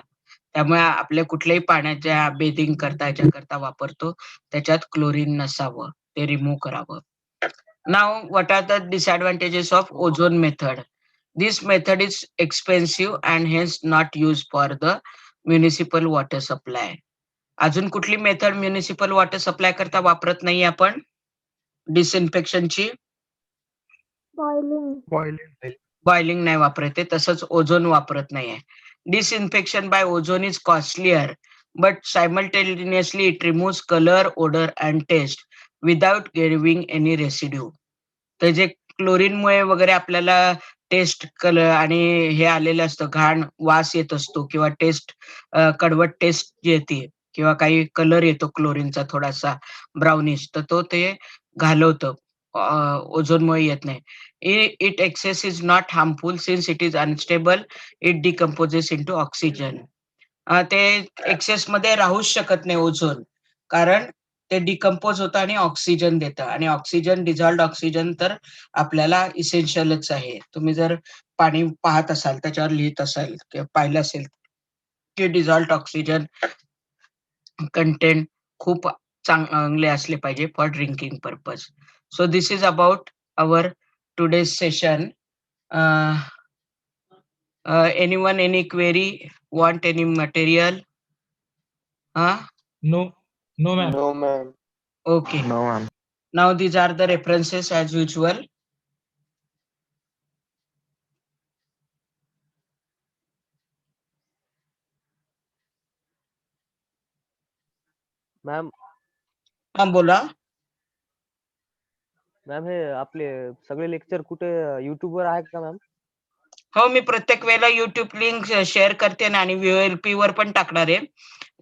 Speaker 1: त्यामुळे आपल्या कुठल्याही पाण्याच्या बेदिंग करता याच्याकरता वापरतो त्याच्यात क्लोरीन नसावं, ते रिमूव्ह करावं. Now, what are the disadvantages of ozone method? This method is expensive and hence not used for the municipal water supply. अजून कुठली मेथड म्युनिसिपल वॉटर सप्लाय करता वापरत नाही आपण डिसइन्फेक्शनची? बॉइलिंग नाही वापरते. तसंच ओझोन वापरत नाहीये. Disinfection by ozone is costlier but simultaneously it removes color, odor and taste without giving any residue. तर जे क्लोरीनमुळे वगैरे आपल्याला टेस्ट कलर आणि हे आलेलं असतं, घाण वास येत असतो किंवा टेस्ट कडवट टेस्ट येते किंवा काही कलर येतो क्लोरीनचा थोडासा ब्राउनिश, तर तो ते घालवतं. ओझोनमुळे येत नाही. It excess is not harmful since it is unstable, it decomposes into oxygen. ते एक्सेस मध्ये राहूच शकत नाही ओझोन, कारण ते डिकम्पोज होतं आणि ऑक्सिजन देतं. आणि ऑक्सिजन, डिझॉल्ड ऑक्सिजन तर आपल्याला इसेन्शियलच आहे. तुम्ही जर पाणी पाहत असाल, त्याच्यावर लिहित असाल किंवा पाहिलं असेल की डिझॉल्ड ऑक्सिजन कंटेंट खूप चांगले असले पाहिजे for drinking purpose. So this is about our today's session. Anyone, any query? Want any material?
Speaker 7: No, ma'am.
Speaker 6: No, ma'am.
Speaker 1: Okay.
Speaker 5: No, ma'am.
Speaker 1: Now these are the references as usual.
Speaker 6: Ma'am
Speaker 1: बोला.
Speaker 6: Ma'am हे आपले सगळे lecture कुठे YouTube वर आहेत का ma'am?
Speaker 1: हो, मी प्रत्येक वेळेला YouTube link share करते ना, आणि VLP वर पण टाकणार आहे.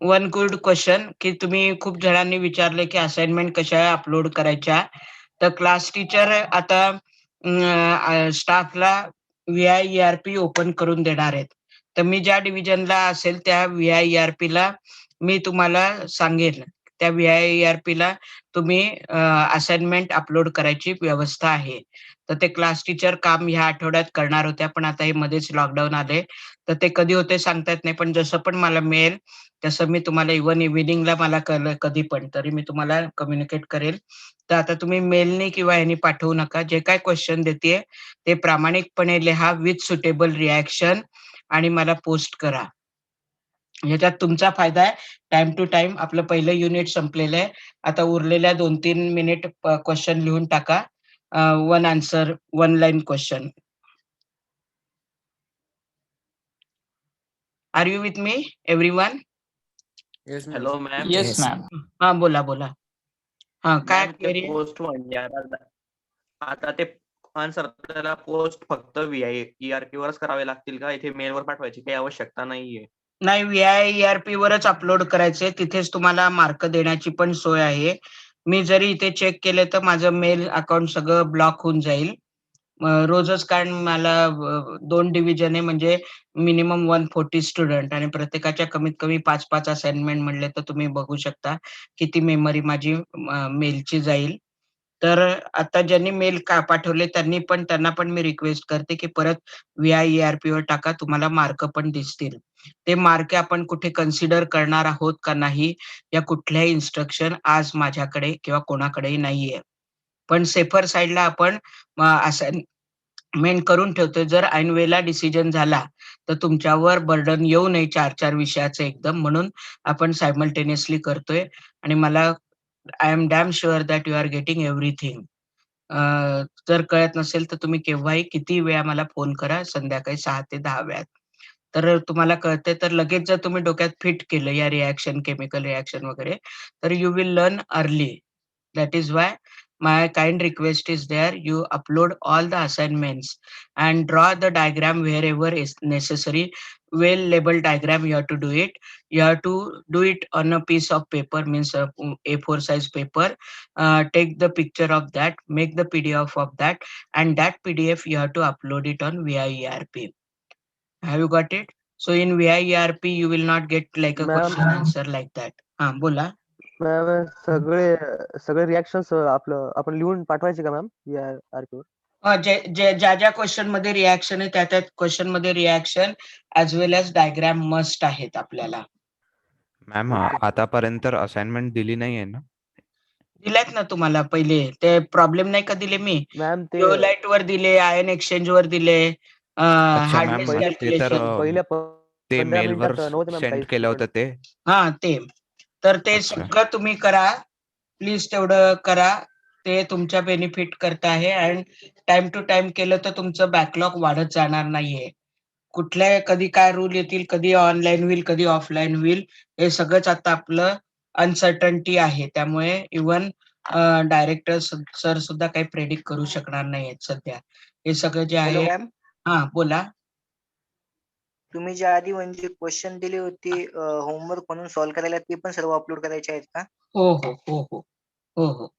Speaker 1: वन गुड क्वेश्चन की तुम्ही खूप जणांनी विचारले की असाइनमेंट कशा अपलोड करायच्या. तर क्लास टीचर आता स्टाफला VIERP ओपन करून देणार आहेत. तर मी ज्या डिव्हिजनला असेल त्या VIERP ला मी तुम्हाला सांगेन. त्या VIERP ला तुम्ही असाइनमेंट अपलोड करायची व्यवस्था आहे. तर ते क्लास टीचर काम ह्या आठवड्यात करणार होत्या, पण आता हे मध्येच लॉकडाऊन आले, तर ते कधी होते सांगता येत नाही. पण जसं पण मला मिळेल तसं मी तुम्हाला इव्हन इव्हिनिंगला मला कळलं कधी पण तरी मी तुम्हाला कम्युनिकेट करेल. तर आता तुम्ही मेलने किंवा ह्यानी पाठवू नका. जे काय क्वेश्चन देतेय ते प्रामाणिकपणे लिहा विथ सुटेबल रिॲक्शन आणि मला पोस्ट करा. ह्याच्यात तुमचा फायदा आहे. टाइम टू टाइम आपलं पहिलं युनिट संपलेलं आहे. आता उरलेल्या 2-3 मिनिट क्वेश्चन लिहून टाका. 1 answer 1 line question. Are you with me everyone?
Speaker 8: Yes ma'am.
Speaker 9: Hello ma'am.
Speaker 5: Yes.
Speaker 10: Yes ma'am.
Speaker 1: हा बोला बोला. हा काय
Speaker 9: मॅम ते
Speaker 1: query आहे?
Speaker 9: पोस्ट म्हणजे आता ते आन्सर त्याला पोस्ट फक्त VIERP वरच करावे लागतील का? इथे मेलवर पाठवायची काही आवश्यकता नाहीये.
Speaker 1: नाही, VIERP वरच अपलोड करायचे. तिथेच तुम्हाला मार्क देण्याची पण सोय आहे. मी जरी इथे चेक केले तर माझं मेल अकाउंट सगळं ब्लॉक होऊन जाईल. रोजच कारण मला 2 डिव्हिजन आहे म्हणजे मिनिमम 140 स्टुडंट आणि प्रत्येकाच्या कमीत कमी 5-5 असाइनमेंट म्हणले तर तुम्ही बघू शकता किती मेमरी माझी मेलची जाईल. तर आता ज्यांनी मेल पाठवले त्यांना पण मी रिक्वेस्ट करते की परत VIERP वर टाका, तुम्हाला मार्क पण दिसतील. ते मार्क आपण कुठे कन्सिडर करणार आहोत का नाही या कुठल्याही इन्स्ट्रक्शन आज माझ्याकडे किंवा कोणाकडेही नाहीये. पण सेफर साईडला आपण असाइनमेंट करून ठेवतोय. जर ऐनवेळेला डिसिजन झाला तर तुमच्यावर बर्डन येऊ नये 4-4 विषयाचं एकदम, म्हणून आपण सायमल्टेनियसली करतोय. आणि मला I am damn sure that you are getting everything. जर कळत नसेल तर तुम्ही केव्हाही किती वेळा मला फोन करा, संध्याकाळी 6 ते 10 वेळात. तर तुम्हाला कळते. तर लगेच जर तुम्ही डोक्यात फिट केलं या रिॲक्शन, केमिकल रिॲक्शन वगैरे, तर you will learn early. That is why my kind request is there. You upload all the assignments and draw the diagram wherever is necessary. Well labeled diagram you have to do it. You have to do it on a piece of paper, means A4 size paper. Take the picture of that, make the PDF of that, and that PDF you have to upload it on VIERP. Have you got it? So in VIERP you will not get like a
Speaker 6: Ma'am.
Speaker 1: question answer like that. बोला.
Speaker 6: Ma'am सगळे reactions आपण लिहून पाठवायचे का ma'am VIERP वर?
Speaker 1: ज्या question मध्ये reaction आहे त्या क्वेश्चन मध्ये reaction as well as diagram must आहेत आपल्याला.
Speaker 10: मॅम आतापर्यंत असाइनमेंट दिली नाहीये ना?
Speaker 1: दिल्यात ना तुम्हाला पहिले. ते प्रॉब्लेम नाही का दिले मी?
Speaker 6: मॅम ते
Speaker 1: जिओलाइट वर दिले, आयन एक्सचेंज वर दिले,
Speaker 10: अच्छा मॅम,
Speaker 1: हार्डनेस
Speaker 10: ते तर
Speaker 1: कॅल्क्युलेशन.
Speaker 6: पहिल्या
Speaker 10: ते
Speaker 6: 15
Speaker 10: मेलवर
Speaker 6: मिनिटात नव्हते मॅम
Speaker 10: सेंड
Speaker 6: काही
Speaker 10: केलं होतं ते.
Speaker 1: हा ते. तर ते
Speaker 10: अच्छा.
Speaker 1: सगळं तुम्ही करा प्लीज, तेवढं करा. ते तुमच्या बेनिफिट करता आहे. आणि टाइम टू टाइम केलं तर तुमचं बॅकलॉग वाढत जाणार नाहीये. कुठल्या कधी काय रूल येतील, कधी ऑनलाईन होईल, कधी ऑफलाईन होईल, हे सगळंच आता आपलं अनसर्टन्टी आहे. त्यामुळे इव्हन डायरेक्टर सर सुद्धा काही प्रेडिक्ट करू शकणार नाहीयेत सध्या. हे सगळं जे
Speaker 4: हॅलो
Speaker 1: आहे.
Speaker 4: मॅम,
Speaker 1: हा बोला.
Speaker 4: तुम्ही ज्या आधी म्हणजे क्वेश्चन दिले होते होमवर्क म्हणून सॉल्व्ह करायला, ते पण सर्व अपलोड करायचे आहेत का?
Speaker 1: हो हो हो हो हो हो.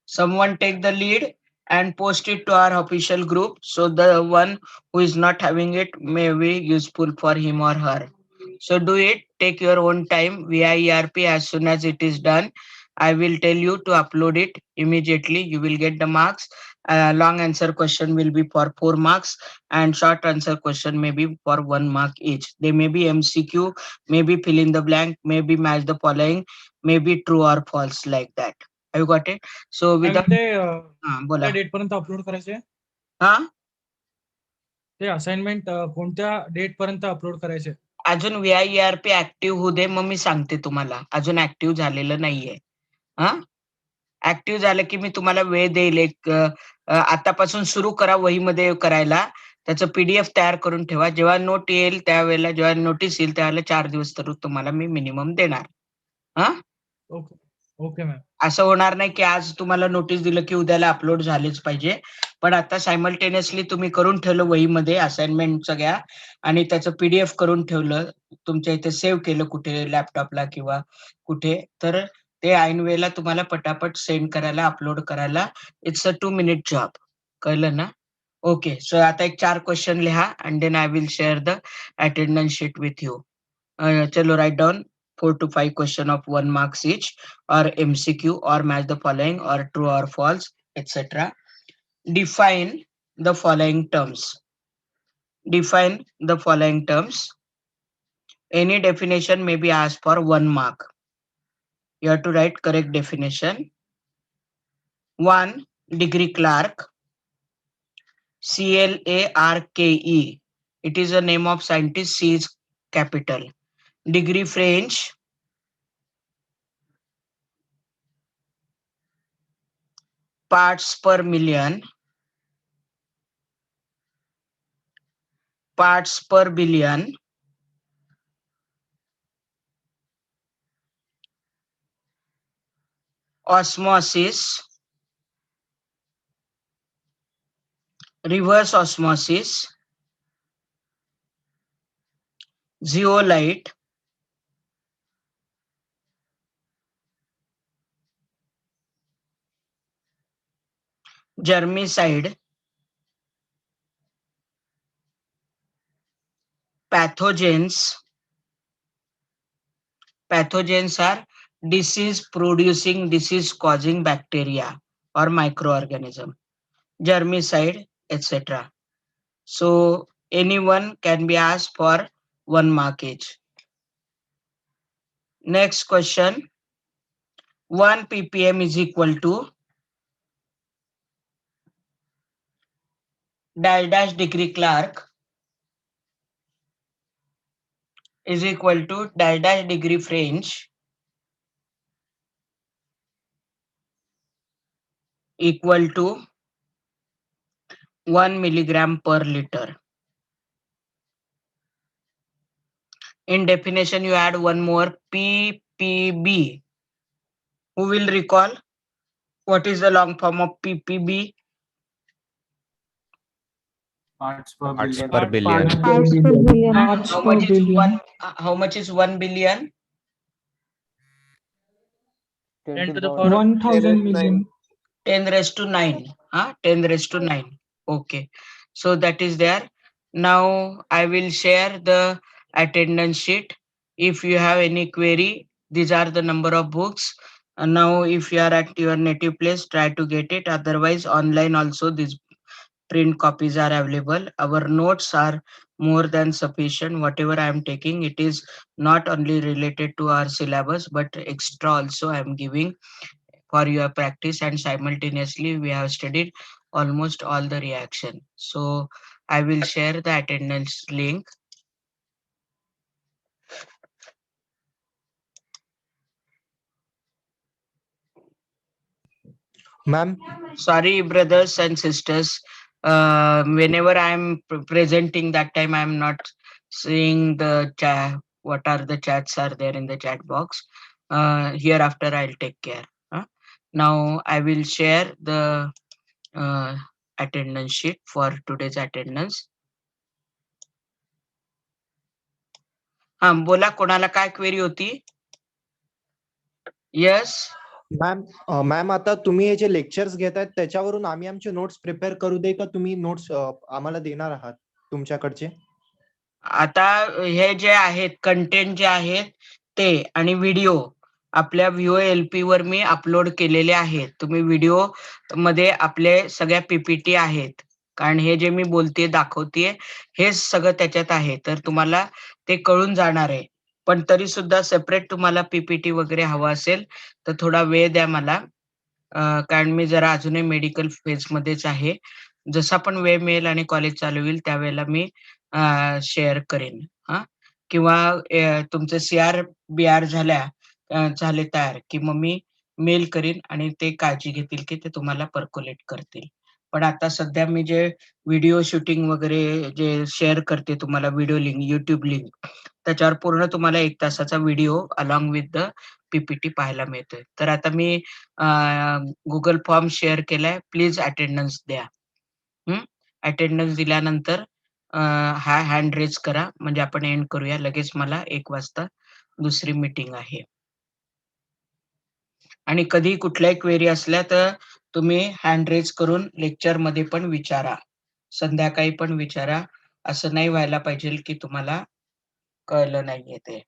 Speaker 1: Someone take the lead and post it to our official group so the one who is not having it may be useful for him or her. So do it, take your own time. VIERP, as soon as it is done, I will tell you to upload it immediately. You will get the marks. Long answer question will be for 4 marks and short answer question may be for 1 mark each. They may be MCQ, maybe fill in the blank, maybe match the following, maybe true or false, like that. Have you got it? So without बोला.
Speaker 11: Date पर्यंत upload करायचे?
Speaker 1: हा,
Speaker 11: ते assignment कोणत्या date पर्यंत upload करायचे?
Speaker 1: अजून VIERP active होऊ दे, मग मी सांगते तुम्हाला. अजून ऍक्टिव्ह झालेलं नाहीये. हा, ऍक्टिव्ह झालं की मी तुम्हाला वेळ देईल. एक आतापासून सुरू करा वहीमध्ये करायला. त्याचं PDF तयार करून ठेवा. जेव्हा नोट येईल त्यावेळेला, जेव्हा नोटीस येईल त्यावेळेला 4 दिवस तर तुम्हाला मी मिनिमम देणार. हा,
Speaker 11: ओके ओके मॅम.
Speaker 1: असं होणार नाही की आज तुम्हाला नोटीस दिलं की उद्याला अपलोड झालेच पाहिजे. पण आता सायमल्टेनियसली तुम्ही करून ठेवलं वहीमध्ये असाइनमेंट सगळ्या, आणि त्याचं PDF करून ठेवलं, तुमच्या इथे सेव्ह केलं कुठे लॅपटॉपला किंवा कुठे, तर ते ऐन वेळेला तुम्हाला पटापट सेंड करायला, अपलोड करायला इट्स अ 2 मिनिट जॉब. कळलं ना? ओके, सो आता एक 4 क्वेश्चन लिहा and then I will share the attendance sheet with you. चलो write down 4 to 5 question of 1 marks each, or MCQ, or match the following, or true or false, etc. Define the following terms. Define the following terms. Any definition may be asked for 1 mark. You have to write correct definition. 1. Degree clerk. CLARKE. It is a name of scientist. C is capital. Degree French. Parts per million. Parts per billion. Osmosis. Reverse osmosis. Zeolite. Germicide. Pathogens. Pathogens are disease producing, disease causing bacteria or microorganism. Germicide, etc. So anyone can be asked for 1 mark each. Next question. 1 ppm is equal to dash degree clerk is equal to dash degree French equal to 1 milligram per liter. In definition, you add one more ppb. Who will recall what is the long form of ppb?
Speaker 10: Parts per billion.
Speaker 3: Parts per billion.
Speaker 1: How much is 1? How much is 1 billion?
Speaker 11: 10 to the power of
Speaker 6: 1000
Speaker 11: million.
Speaker 1: 10 raised to 9. 10 raised to 9. Okay. So that is there. Now I will share the attendance sheet. If you have any query, these are the number of books. And now if you are at your native place, try to get it. Otherwise, online also these print copies are available. Our notes are more than sufficient. Whatever I am taking, it is not only related to our syllabus, but extra also I am giving for your practice, and simultaneously we have studied almost all the reaction. So I will share the attendance link.
Speaker 5: Ma'am,
Speaker 1: Sorry, brothers and sisters. Whenever I am presenting, that time I am not seeing the chat. What are the chats are there in the chat box? Hereafter, I'll take care. Now I will share the attendance sheet for today's attendance. बोला कोणाला काय query होती? Yes
Speaker 5: ma'am आता तुम्ही हे जे lectures घेतायत त्याच्यावरून आम्ही आमचे notes prepare करू दे का तुम्ही नोट्स आम्हाला देणार आहात तुमच्याकडचे?
Speaker 1: आता हे जे आहेत कंटेंट जे आहेत ते आणि व्हिडिओ आपल्या VOLP वर मी अपलोड केलेले आहेत. तुम्ही व्हिडिओ मध्ये आपले सगळ्या PPT आहेत. कारण हे जे मी बोलते दाखवते हे सगळं त्याच्यात आहे. तर तुम्हाला ते कळून जाणार आहे. पण तरी सुद्धा सेपरेट तुम्हाला PPT वगैरे हवा असेल तर थोडा वेळ द्या मला. कारण मी जरा अजूनही मेडिकल फेज मध्येच आहे. जसा पण वेळ मिळेल आणि कॉलेज चालू होईल त्यावेळेला मी शेअर करेन. किंवा तुमचे CR-BR झाले तयार की मग मी मेल करीन आणि ते काळजी घेतील की ते तुम्हाला पर्क्युलेट करतील. पण आता सध्या मी जे व्हिडिओ शूटिंग वगैरे जे शेअर करते तुम्हाला व्हिडिओ लिंक, YouTube लिंक, त्याच्यावर पूर्ण तुम्हाला 1 तासाचा video along with the PPT पाहायला मिळतोय. तर आता मी Google फॉर्म शेअर केलाय. प्लीज अटेंडन्स द्या. अटेंडन्स दिल्यानंतर हा हँड रेज करा म्हणजे आपण एंड करूया. लगेच मला 1 वाजता दुसरी मीटिंग आहे. आणि कधी कुठल्याही क्वेरी असल्या तर तुम्ही हँड रेज करून लेक्चर मध्ये पण विचारा. संध्याकाळी पण विचारा. असं नाही व्हायला पाहिजे की तुम्हाला कळलं नाहीये ते.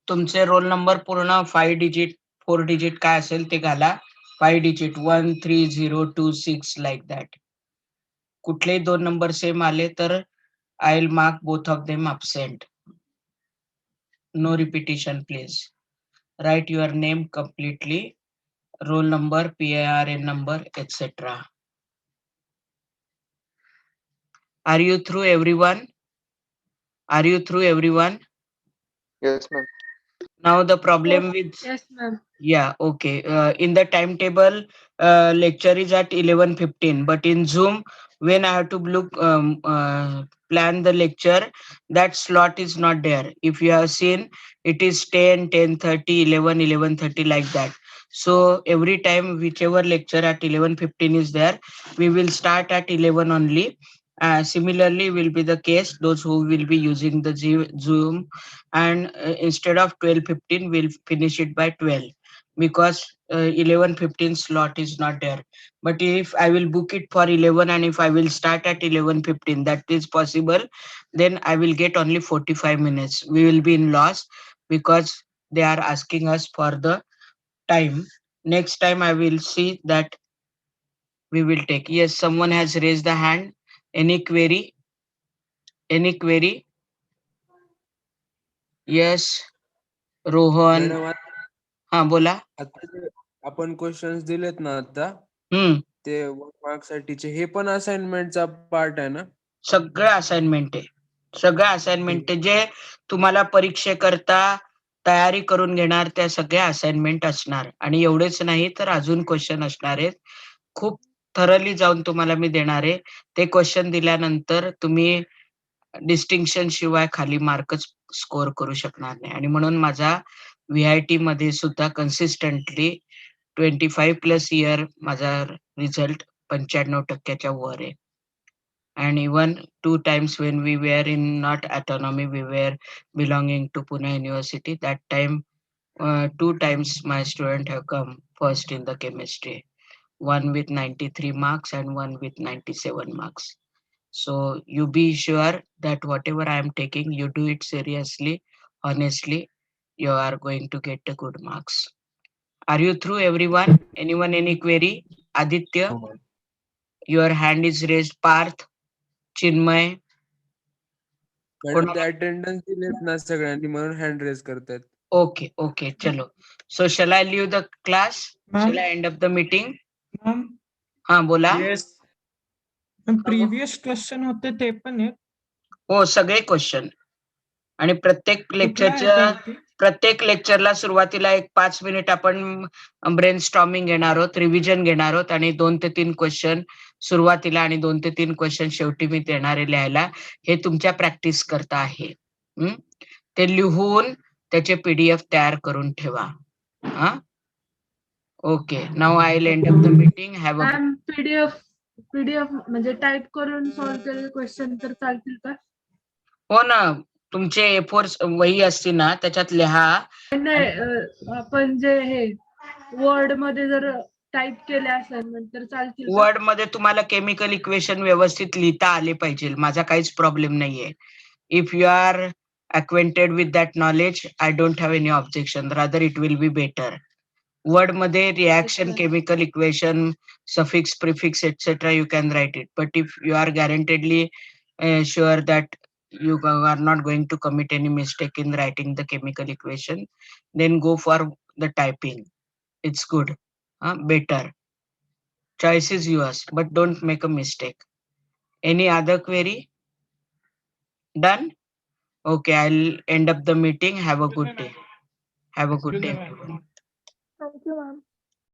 Speaker 1: तुमचे रोल नंबर पूर्ण 5 डिजिट 4 डिजिट काय असेल ते घाला. 5 डिजिट 1 3 0 2 6 लाईक दॅट. कुठलेही 2 नंबर सेम आले तर I will mark both of them absent. No repetition, please. Write your name completely, roll number, PIRN number, etc. Are you through, everyone? Are you through, everyone?
Speaker 6: Yes, ma'am.
Speaker 1: Now the problem with
Speaker 2: Yes, ma'am.
Speaker 1: yeah, okay. In the timetable, lecture is at 11:15, but in Zoom, when I have to look plan the lecture, that slot is not there. If you have seen, it is 10, 10:30, 11, 11:30 like that. So every time whichever lecture at 11:15 is there, we will start at 11 only. Similarly will be the case those who will be using the Zoom, and instead of 12:15 we'll finish it by 12, because 11:15 slot is not there. But if I will book it for 11 and if I will start at 11:15, that is possible, then I will get only 45 minutes. We will be in loss because they are asking us for the time. Next time I will see that we will take. Yes, someone has raised the hand. Any query? Any query? Yes, Rohan.
Speaker 8: Madam
Speaker 1: हा बोला.
Speaker 8: आता जे आपण questions दिलेत ना आता,
Speaker 1: हम्म.
Speaker 8: ते 1 mark साठीचे, हे पण असाइनमेंटचा part आहे ना?
Speaker 1: सगळं असाइनमेंट आहे. सगळं असाइनमेंट आहे. जे तुम्हाला परीक्षेकरता तयारी करून घेणार त्या सगळ्या असाइनमेंट असणार. आणि एवढेच नाही तर अजून क्वेश्चन असणार आहेत. खूप थरली जाऊन तुम्हाला मी देणार आहे. ते क्वेश्चन दिल्यानंतर तुम्ही डिस्टिंक्शन शिवाय खाली मार्कच स्कोर करू शकणार नाही. आणि म्हणून माझा VIT मध्ये सुद्धा कन्सिस्टंटली 25+ इयर माझा रिझल्ट 95% वर आहे. And even 2 times when we were in not autonomy, we were belonging to Pune University. That time, 2 times my student have come first in the chemistry. One with 93 marks and one with 97 marks. So you be sure that whatever I am taking, you do it seriously, honestly. You are going to get the good marks. Are you through, everyone? Anyone, any query? Aditya,
Speaker 7: No, ma'am.
Speaker 1: your hand is raised. Parth, Chinmay.
Speaker 8: Madam ते attendance दिलेत ना सगळ्यांनी म्हणून hand raise करतायत.
Speaker 1: Okay, okay, chalo. So shall I leave the class?
Speaker 11: Ma'am?
Speaker 1: Shall I end up the meeting?
Speaker 11: Ma'am
Speaker 1: हा बोला.
Speaker 11: Yes previous question होते ते पण आहेत.
Speaker 1: हो, सगळे क्वेश्चन. आणि प्रत्येक लेक्चरला सुरुवातीला एक 5 मिनिट आपण ब्रेन स्टॉर्मिंग घेणार आहोत, रिव्हिजन घेणार आहोत, आणि 2 ते 3 क्वेश्चन सुरुवातीला आणि 2 ते 3 क्वेश्चन शेवटी मी देणार आहे लिहायला. हे तुमच्या प्रॅक्टिस करता आहे. ते लिहून त्याचे PDF तयार करून ठेवा. हा, okay. Now I will and up the meeting. Have a
Speaker 2: ma'am PDF म्हणजे टाइप करून सॉल्व्ह केलेले क्वेश्चन तर चालतील का?
Speaker 1: हो ना, तुमचे A4 वही असते ना, त्याच्यात लिहा.
Speaker 2: नाही, आपण जे हे वर्ड मध्ये जर टाइप केले असाइनमेंट तर चालतील का?
Speaker 1: वर्ड मध्ये तुम्हाला केमिकल इक्वेशन व्यवस्थित लिहिता आले पाहिजे. माझा काहीच प्रॉब्लेम नाहीये. If you are acquainted with that knowledge, I don't have any objection. Rather, it will be better. Word मध्ये reaction,
Speaker 2: ma'am.
Speaker 1: chemical equation, suffix, prefix, etc. you can write it. But if you are guaranteedly sure that you are not going to commit any mistake in writing the chemical equation, then go for the typing. It's good. Better. Choice is yours, but don't make a mistake. Any other query? Done? Okay, I'll end up the meeting. Have a good day. Have a good day, everyone.
Speaker 3: Thank you, ma'am.